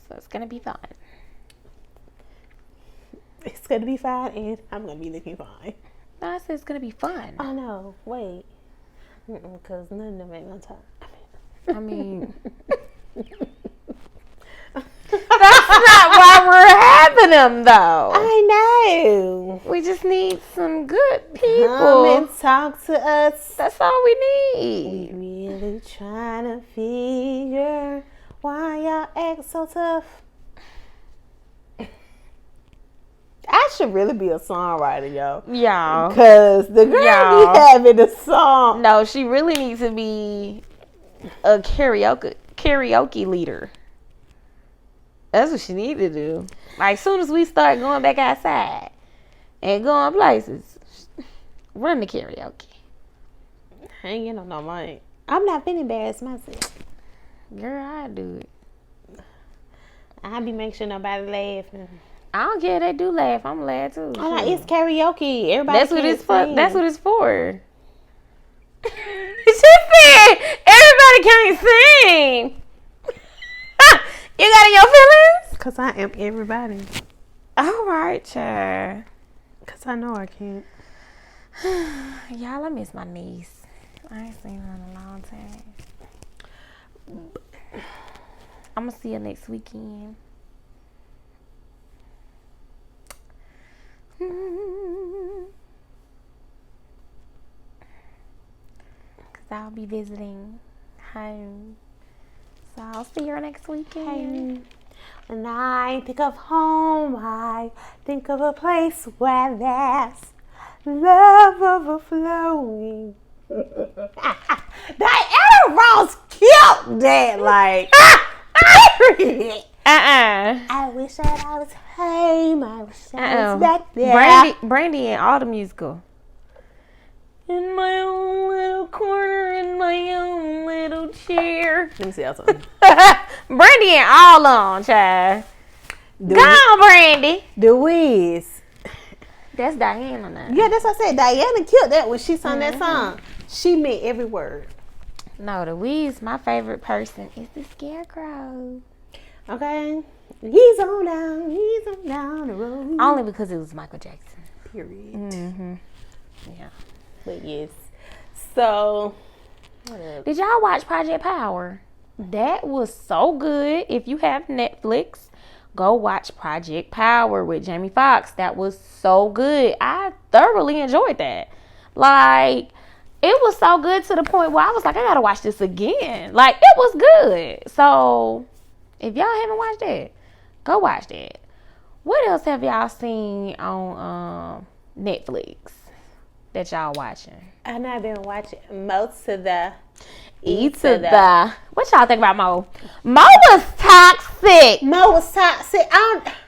A: So it's going to be fun.
B: It's going to be fine, and I'm going to be looking fine.
A: No, I said it's going to be fun.
B: Oh, no. Wait. Because none of them ain't going to talk.
A: I mean, that's not why we're having them, though.
B: I know.
A: We just need some good people.
B: Come and talk to us.
A: That's all we need.
B: We really trying to figure why y'all act so tough. I should really be a songwriter, yo.
A: Y'all.
B: Because the girl be having a song.
A: No, she really needs to be a karaoke leader. That's what she need to do. Like, as soon as we start going back outside and going places, run the karaoke.
B: I ain't getting on no mic. I'm not finna embarrass myself.
A: Girl, I do it.
B: I be making sure nobody laughing.
A: I don't care if they do laugh. I'm glad too.
B: Oh, no, it's karaoke. Everybody
A: That's what it's for.
B: sing.
A: That's what it's for. She said everybody can't sing. You got in your feelings?
B: Because I am everybody.
A: All right, child.
B: Because I know I can't.
A: Y'all, I miss my niece. I ain't seen her in a long time. I'm going to see her next weekend. Because I'll be visiting home. So I'll see her next weekend.
B: When I think of home, I think of a place where there's love overflowing. Diana Ross killed that, like. I wish that I was home. I wish I was back there.
A: Brandy and all the musical. In my own little corner, in my own little chair.
B: Let me see something.
A: Brandy and all on, child. Go on, Brandy.
B: The Wiz.
A: That's Diana now.
B: Yeah, that's what I said. Diana killed that when she sung that song. She meant every word.
A: No, the Wiz, my favorite person is the Scarecrow.
B: Okay. He's on down the road.
A: Only because it was Michael Jackson.
B: Period.
A: Mm-hmm. Yeah.
B: But yes. So,
A: Did y'all watch Project Power? That was so good. If you have Netflix, go watch Project Power with Jamie Foxx. That was so good. I thoroughly enjoyed that. Like, it was so good to the point where I was like, I gotta watch this again. Like, it was good. So, if y'all haven't watched that, go watch that. What else have y'all seen on Netflix that y'all watching?
B: and I've been watching most of the
A: What y'all think about Mo? Mo was toxic.
B: Mo was toxic.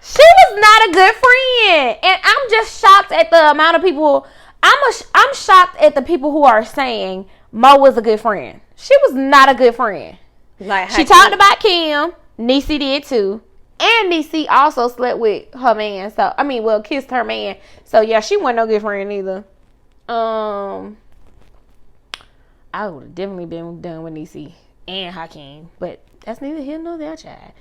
A: She was not a good friend, and I'm just shocked at the amount of people. I'm shocked at the people who are saying Mo was a good friend. She was not a good friend.
B: Like
A: She talked about Kim. Niecy did too, and Niecy also slept with her man. So kissed her man. So yeah, she wasn't no good friend either. I would have definitely been done with Niecy and Hakeem, but that's neither here nor there, child.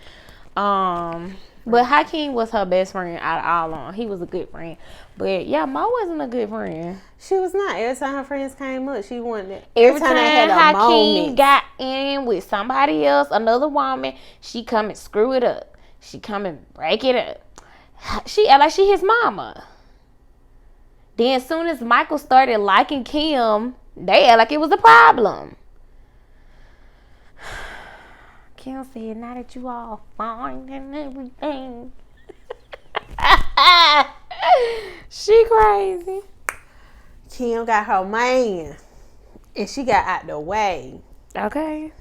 A: But Hakeem was her best friend out of all on. He was a good friend, but yeah, Mo wasn't a good friend.
B: She was not. Every time her friends came up, she wanted.
A: Every time
B: they had a
A: Hakeem
B: moment.
A: got in with somebody else, another woman, she come and screw it up. She come and break it up. She act like she his mama. Then as soon as Michael started liking Kim, they act like it was a problem. Kim said, now that you all fine and everything. She crazy.
B: Kim got her man, and she got out the way.
A: Okay.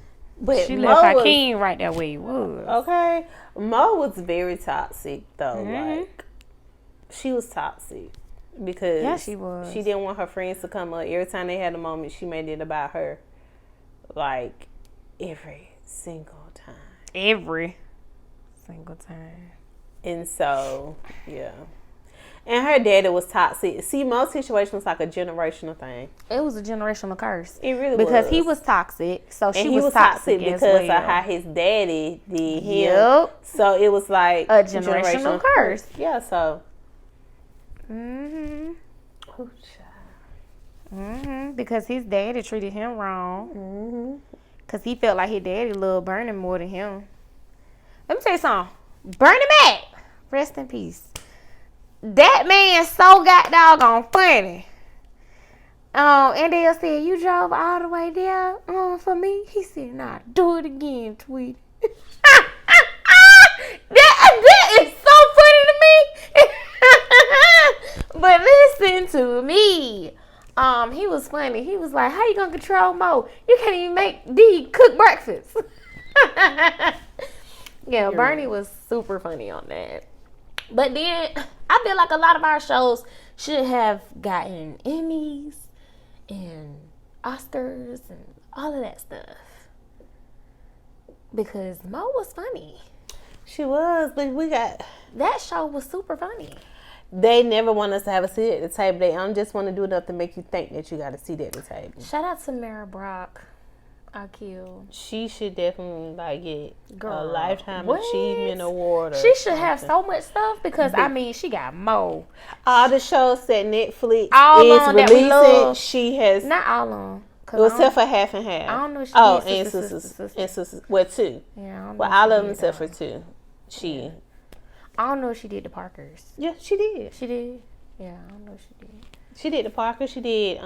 B: But
A: She
B: Mo
A: left
B: was,
A: Hakeem right there where he was.
B: okay. Mo was very toxic though.
A: Mhm.
B: Like she was toxic because
A: Yeah, she was.
B: She didn't want her friends to come up. Every time they had a moment, she made it about her. Like every single time.
A: Every single time.
B: And so, yeah. And her daddy was toxic. See, most situation was like a generational thing.
A: It was a generational curse.
B: It really
A: because
B: was.
A: he was toxic, so she
B: And he was
A: toxic
B: because
A: as well.
B: of how his daddy did him.
A: Yep.
B: So it was like
A: A generational curse.
B: Yeah, so.
A: Mhm.
B: Oh, child.
A: Mhm. Because his daddy treated him wrong.
B: Mhm.
A: Because he felt like his daddy loved Bernie more than him. Let me tell you something. Bernie Mac, rest in peace. That man so got doggone funny. And they said, you drove all the way there for me? He said, nah, do it again, Tweety. that is so funny to me. But listen to me. He was funny. He was like, how you gonna control Mo? You can't even make D cook breakfast. Yeah, Bernie was super funny on that. But then I feel like a lot of our shows should have gotten Emmys and Oscars and all of that stuff. Because Mo was funny.
B: She was, but
A: That show was super funny.
B: they never want us to have a seat at the table. They don't just want to do enough to make you think that you got a seat at the table.
A: Shout out to Mara Brock. I killed.
B: She should definitely get
A: Girl,
B: a lifetime
A: what?
B: achievement award.
A: She should have so much stuff because she got Mo.
B: All the shows that Netflix
A: All
B: is
A: on that we
B: releasing,
A: love.
B: she has.
A: Not all on.
B: Except for half and half.
A: I don't know if she
B: Oh,
A: did
B: and
A: Sister,
B: sisters.
A: Sister.
B: And sisters. Well, two.
A: Yeah, I don't know
B: Well,
A: if
B: all
A: she
B: of them
A: did
B: except for
A: that.
B: two. She.
A: I don't know if she did the Parkers.
B: Yeah, she did.
A: She did? Yeah, I don't know if she did.
B: She did the Parker. She did.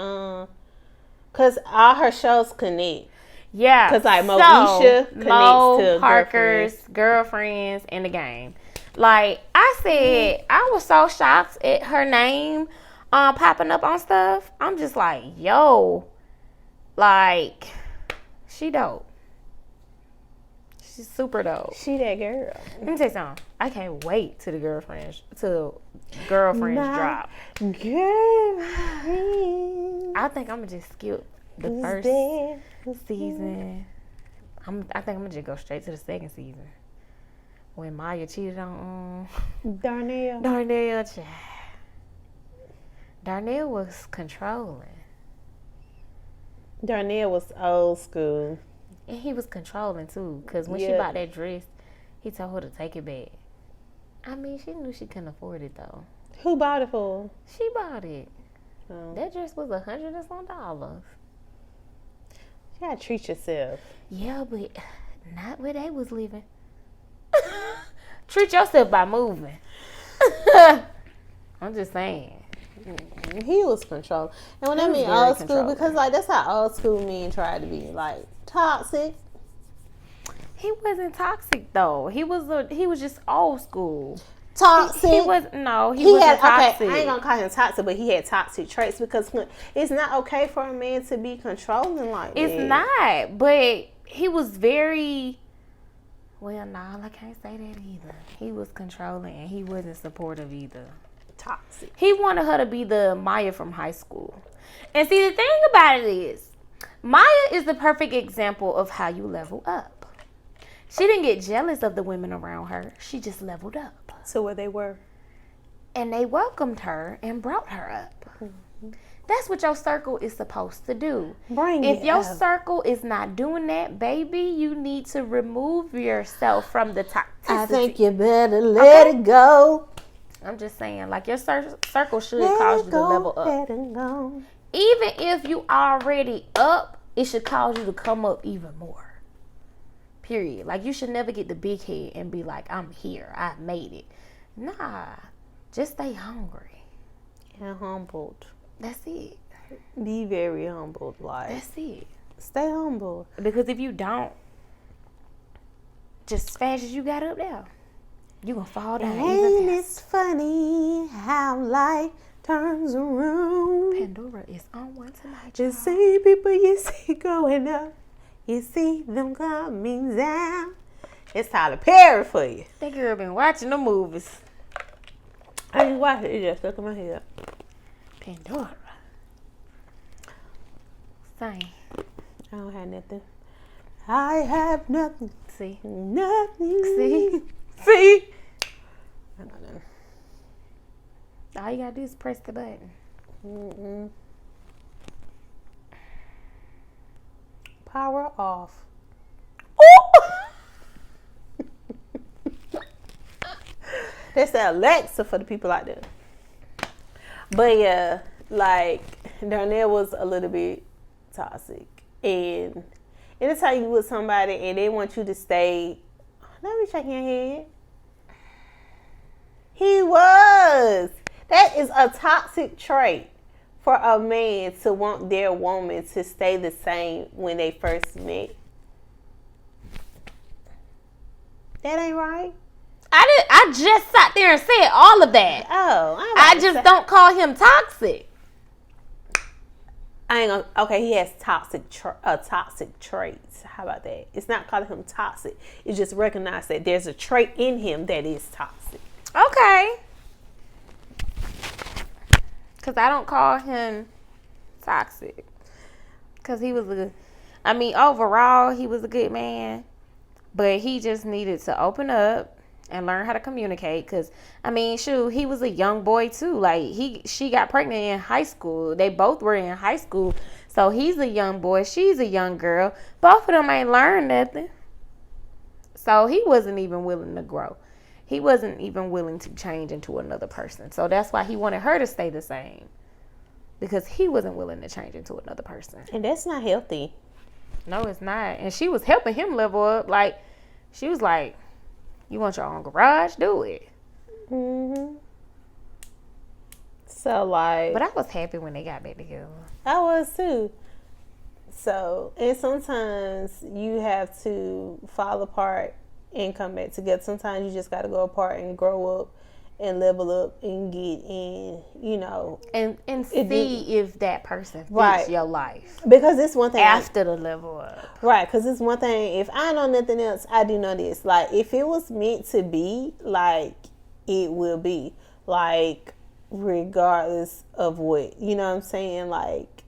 B: Cause all her shows connect.
A: Yeah.
B: Cause like Moesha connects
A: Mo,
B: to
A: Parker's girlfriends in the game. Like I said, I was so shocked at her name popping up on stuff. I'm just like, yo, like she dope. She's super dope.
B: She that girl.
A: Let me tell you something. I can't wait till girlfriends drop.
B: Girlfriend.
A: I think I'm gonna just skip the first season. I think I'm gonna just go straight to the second season. When Maya cheated on
B: Darnell.
A: Darnell was controlling.
B: Darnell was old school.
A: And he was controlling too. Cause when she
B: Yeah.
A: bought that dress, He told her to take it back. I mean, she knew she couldn't afford it, though.
B: Who bought it for?
A: She bought it.
B: Oh.
A: That dress was $100 and some.
B: You gotta treat yourself.
A: Yeah, but not where they was living. Treat yourself by moving. I'm just saying.
B: He was controlling. And when I mean old school, because like that's how old school men try to be, like toxic.
A: He wasn't toxic though. He was just old school.
B: Toxic.
A: He wasn't toxic.
B: Okay, I ain't gonna call him toxic, but he had toxic traits because it's not okay for a man to be controlling like that.
A: It's not, but he was very. Well, no, I can't say that either. He was controlling and he wasn't supportive either.
B: Toxic.
A: He wanted her to be the Maya from high school. And see, the thing about it is, Maya is the perfect example of how you level up. She didn't get jealous of the women around her. She just leveled up.
B: So where they were.
A: And they welcomed her and brought her up. Mm-hmm. That's what your circle is supposed to do. If your circle is not doing that, baby, you need to remove yourself from the toxicity.
B: I think you better let it go.
A: I'm just saying, like, your circle should cause you to level up.
B: Let it go.
A: Even if you already up, it should cause you to come up even more. Period. Like, you should never get the big head and be like, I'm here. I made it. Nah. Just stay hungry.
B: And humbled.
A: That's it.
B: Be very humbled. Like,
A: that's it.
B: Stay humble.
A: Because if you don't, just as fast as you got up there, you gonna fall down.
B: Ain't it funny how life turns around?
A: Pandora is on one tonight.
B: The same people you see going up, you see them coming down. It's Tyler Perry for you.
A: That girl been watching the movies.
B: I just watched it. It just stuck in my head.
A: Pandora. Sing.
B: I don't have nothing. I have nothing.
A: See?
B: Nothing.
A: See?
B: See? I don't know.
A: All you gotta do is press the button.
B: Mm-mm. Power off. That's the Alexa for the people out there. But yeah, like Darnell was a little bit toxic. And anytime you with somebody and they want you to stay, let me shake your head. He was. That is a toxic trait for a man to want their woman to stay the same when they first met. That ain't right.
A: I just sat there and said all of that.
B: Oh,
A: I just don't call him toxic.
B: I ain't gonna. Okay, he has toxic traits. How about that? It's not calling him toxic. It's just recognize that there's a trait in him that is toxic.
A: Okay. Because I don't call him toxic. Because he was overall, he was a good man. But he just needed to open up and learn how to communicate. Because, he was a young boy too. Like, she got pregnant in high school. They both were in high school. So he's a young boy. She's a young girl. Both of them ain't learned nothing. So he wasn't even willing to grow. He wasn't even willing to change into another person. So that's why he wanted her to stay the same. Because he wasn't willing to change into another person.
B: And that's not healthy.
A: No, it's not. And she was helping him level up. Like, she was like, you want your own garage? Do it.
B: Mm-hmm. So, like...
A: But I was happy when they got back together.
B: I was, too. So, and sometimes you have to fall apart and come back together. Sometimes you just got to go apart and grow up and level up and get in,
A: and see if that person fits your life.
B: Because it's one thing
A: after the level up.
B: Right, because it's one thing, if I know nothing else, I do know this. Like, if it was meant to be, like, it will be. Like, regardless of what. You know what I'm saying? Like,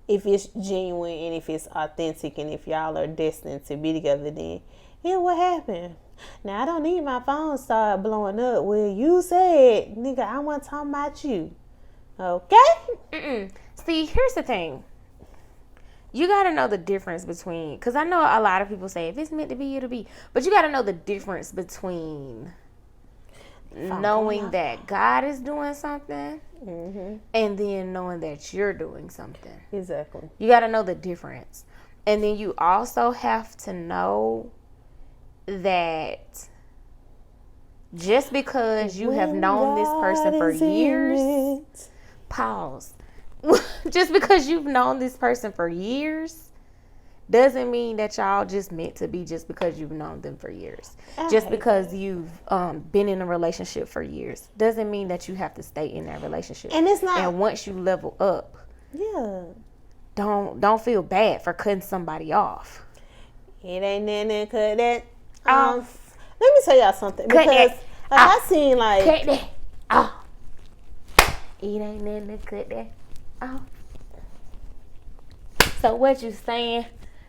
B: if it's genuine and if it's authentic and if y'all are destined to be together, then it will happen. Now, I don't need my phone start blowing up. Well, you said, nigga, I wasn't talking about you. Okay?
A: See, here's the thing. you got to know the difference between, because I know a lot of people say, if it's meant to be, it'll be. But you got to know the difference between knowing that God is doing something and then knowing that you're doing something.
B: Exactly.
A: You got to know the difference. And then you also have to know that just because you have known this person for years, pause. Just because you've known this person for years doesn't mean that y'all just meant to be just because you've known them for years. Just because you've been in a relationship for years doesn't mean that you have to stay in that relationship.
B: And it's not.
A: And once you level up, don't feel bad for cutting somebody off.
B: It ain't nothing cut that off. Let me tell y'all something.
A: Cut
B: because
A: that
B: I seen like
A: cut that off. It ain't nothing cut that off. So what you saying?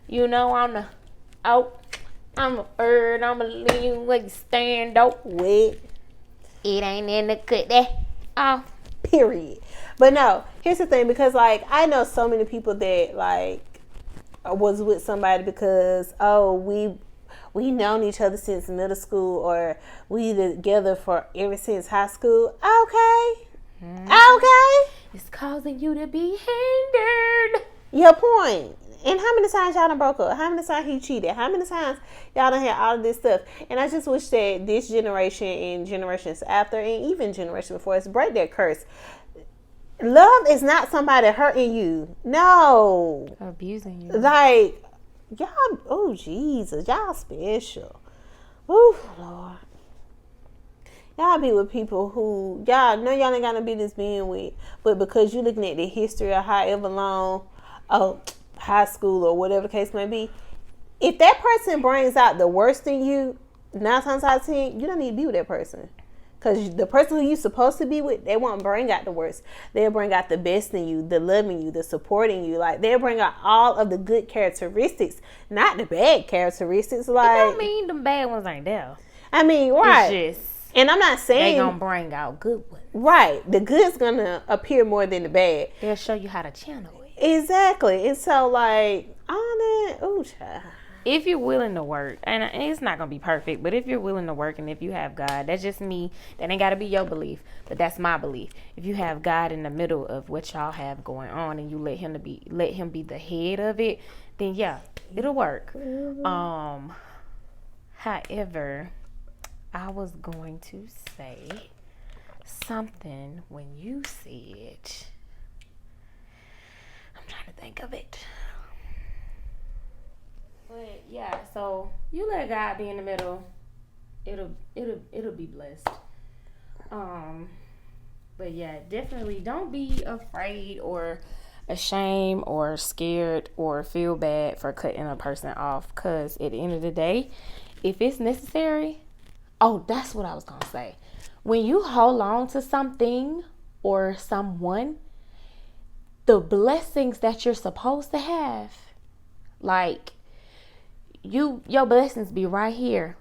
A: You know I'm a bird, I'm a lean where you stand up.
B: Wait.
A: It ain't in the cut that off.
B: Period. But no, here's the thing, because like I know so many people that like was with somebody because we known each other since middle school, or we together for ever since high school. Okay. Okay.
A: It's causing you to be hindered.
B: Your point. And how many times y'all done broke up? How many times he cheated? How many times y'all done had all of this stuff? And I just wish that this generation and generations after, and even generation before us, break that curse. Love is not somebody hurting you. No.
A: Abusing you.
B: Like, y'all, oh Jesus, y'all special. Oh Lord. Y'all be with people who, y'all know y'all ain't got no business being with, but because you looking at the history of however long, high school or whatever the case may be, if that person brings out the worst in you, 9 times out of 10, you don't need to be with that person. Because the person who you're supposed to be with, they won't bring out the worst. They'll bring out the best in you, the loving you, the supporting you. Like, they'll bring out all of the good characteristics, not the bad characteristics. Like,
A: it don't mean the bad ones ain't there.
B: I mean, right.
A: It's just,
B: and I'm not saying
A: they gonna bring out good ones.
B: Right. The good's gonna appear more than the bad.
A: They'll show you how to channel it.
B: Exactly. And so, like, all that, ooh, child.
A: If you're willing to work, and it's not going to be perfect, but if you're willing to work and if you have God, that's just me. That ain't got to be your belief, but that's my belief. If you have God in the middle of what y'all have going on and you let him be the head of it, then yeah, it'll work. However, I was going to say something when you said, I'm trying to think of it. But yeah, so you let God be in the middle, it'll be blessed. But yeah, definitely don't be afraid or ashamed or scared or feel bad for cutting a person off, because at the end of the day, if it's necessary, that's what I was gonna say. When you hold on to something or someone, the blessings that you're supposed to have, like, your blessings be right here,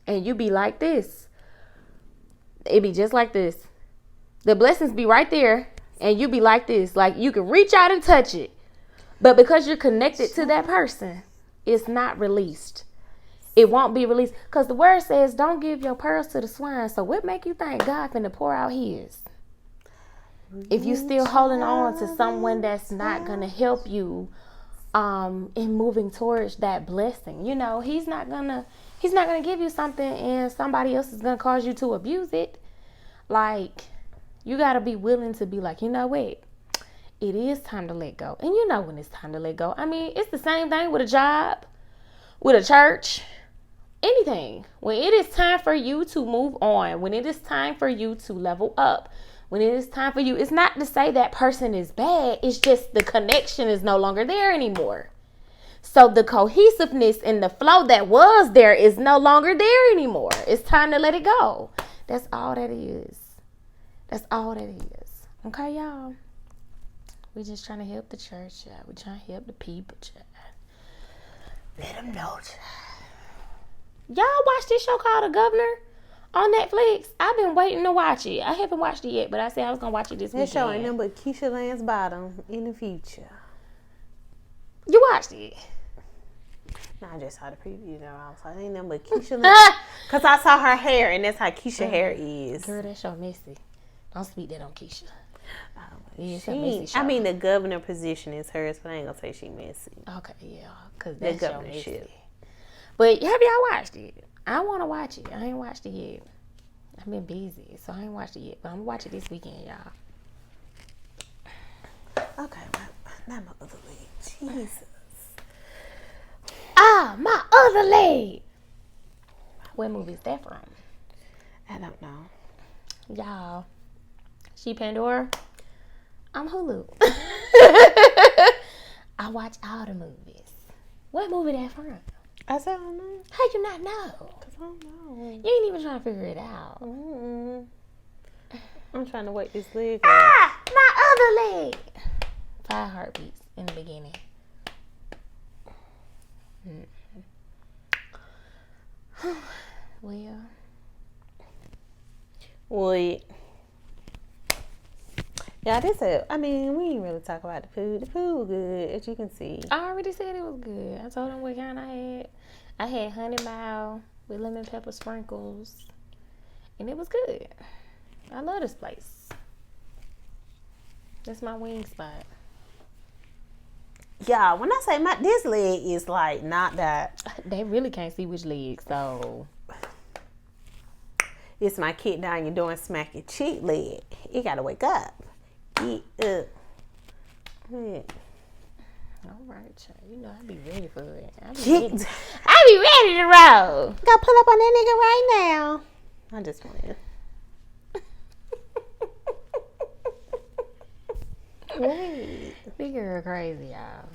A: and you be like this. It be just like this. The blessings be right there, and you be like this. Like, you can reach out and touch it, but because you're connected to that person, it's not released. It won't be released, because the word says, "Don't give your pearls to the swine." So what make you think God finna pour out his? If you still holding on to someone that's not gonna help you in moving towards that blessing, he's not gonna give you something and somebody else is gonna cause you to abuse it. Like, you gotta be willing to be like, you know what, it is time to let go. And you know when it's time to let go. I mean, it's the same thing with a job, with a church, anything. When it is time for you to move on, when it is time for you to level up, when it is time for you, it's not to say that person is bad. It's just the connection is no longer there anymore. So the cohesiveness and the flow that was there is no longer there anymore. It's time to let it go. That's all that is. That's all that is. Okay, y'all? We just trying to help the church, y'all. We trying to help the people, child. Let them know, child. Y'all watch this show called The Governor on Netflix? I've been waiting to watch it. I haven't watched it yet, but I said I was going to watch it this weekend.
B: That show ain't nothing but Keisha Lance Bottom in the future.
A: You watched it?
B: No, I just saw the preview though. I was like, ain't nothing but Keisha. Because I saw her hair, and that's how Keisha hair is.
A: Girl, that show messy. Don't speak that on Keisha.
B: I mean, the governor position is hers, but I ain't gonna say she messy.
A: Okay, yeah, because that show
B: governorship.
A: messy. But have y'all watched it? I want to watch it. I ain't watched it yet. I've been busy, so I ain't watched it yet. But I'm gonna watch it this weekend, y'all.
B: Okay, not my other leg. Jesus.
A: Ah, my other leg. What movie is that from?
B: I don't know.
A: Y'all, she Pandora. I'm Hulu. I watch all the movies. What movie that from?
B: I said I don't know.
A: How you not know?
B: Cause I don't know.
A: You ain't even trying to figure it out.
B: I'm trying to wake this leg up.
A: Ah, my other leg. 5 heartbeats in the beginning. Well.
B: What? Yeah, I mean, we ain't really talk about the food. The food was good, as you can see.
A: I already said it was good. I told them what kind I had. I had honey mile with lemon pepper sprinkles. And it was good. I love this place. That's my wing spot.
B: Yeah, when I say this leg is like not that.
A: They really can't see which leg, so.
B: It's my kick down your door and smack your cheek leg. You gotta wake up. Eat up. Yeah.
A: All right, child. You know I be ready for it. I be
B: Kick.
A: ready to roll.
B: Go pull up on that nigga right now. I just want
A: Wait. This girl crazy, y'all.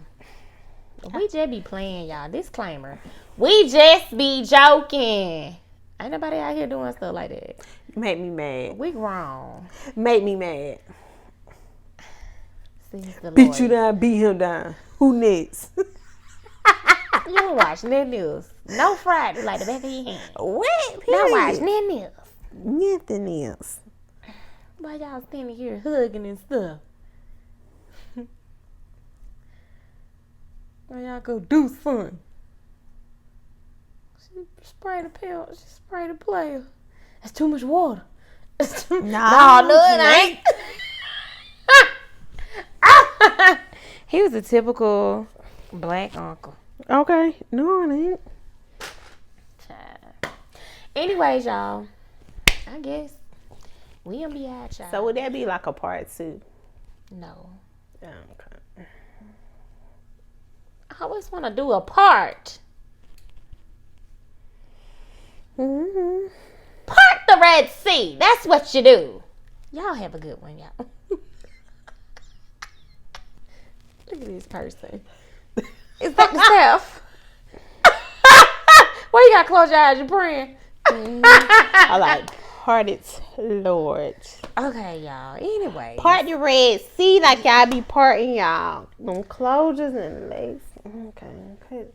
A: We just be playing, y'all. Disclaimer. We just be joking. Ain't nobody out here doing stuff like that.
B: Make me mad.
A: We grown.
B: Make me mad.
A: Beat
B: you down, beat him down. Who next?
A: You don't watch nothing else. No Friday like the back of your hand.
B: What?
A: Don't watch nothing else.
B: Nothing else.
A: Why y'all standing here hugging and stuff? Why y'all go do something? She sprayed the pill. She sprayed the player. That's too much water.
B: No,
A: it ain't. He was a typical black uncle.
B: Okay. No, it ain't.
A: Anyways, y'all, I guess we gonna be out, y'all.
B: So would that be like a part 2?
A: No.
B: Okay.
A: I always want to do a part.
B: Mm-hmm.
A: Part the Red Sea. That's what you do. Y'all have a good one, y'all. Look at this person. Is that the Steph? Why you gotta close your eyes? You praying?
B: I like parted Lord.
A: Okay, y'all. Anyway.
B: Part the Red Sea like y'all be parting y'all. Them closures and legs. Okay.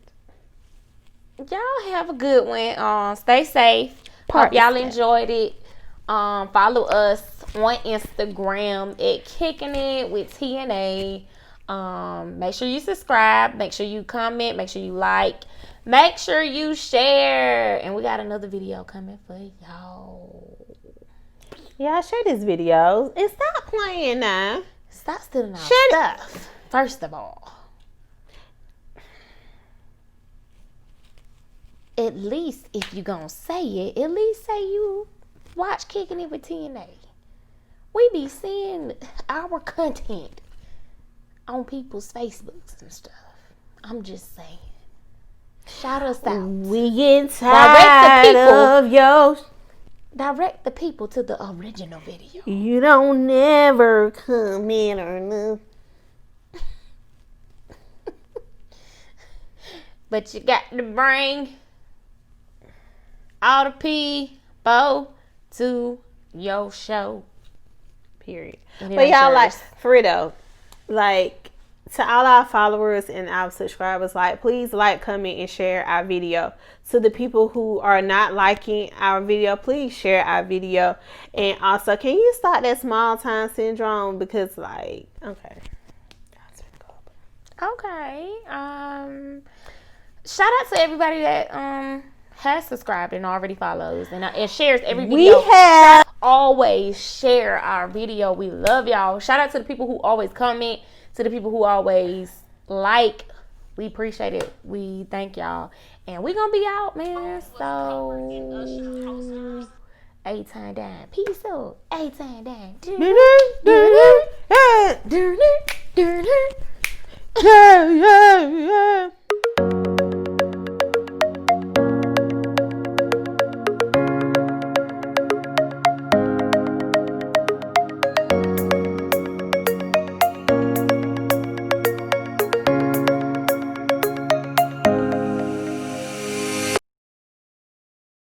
A: Y'all have a good one. Stay safe. Hope y'all enjoyed it. Follow us on Instagram at KickinItWithTandA. Make sure you subscribe. Make sure you comment. Make sure you like. Make sure you share. And we got another video coming for y'all.
B: Y'all share this video and stop playing now.
A: Stop stealing our
B: Shut
A: stuff. First of all. At least if you gonna say it, at least say you watch Kicking It With TNA. We be seeing our content on people's Facebooks and stuff. I'm just saying. Shout us out.
B: We get tired of your.
A: Direct the people to the original video.
B: You don't never come in or nothing.
A: But you got to bring all the people to your show.
B: Period. But y'all, like, for real though, like, to all our followers and our subscribers, like, please like, comment, and share our video. To the people who are not liking our video, please share our video. And also, can you stop that small time syndrome? Because, like, okay.
A: Okay. Shout out to everybody that has subscribed and already follows and shares every video.
B: We have
A: Always share our video. We love y'all. Shout out to the people who always comment, to the people who always like. We appreciate it. We thank y'all. And we gonna be out, man. So A-Time down. Peace out. A-Time down.
B: yeah.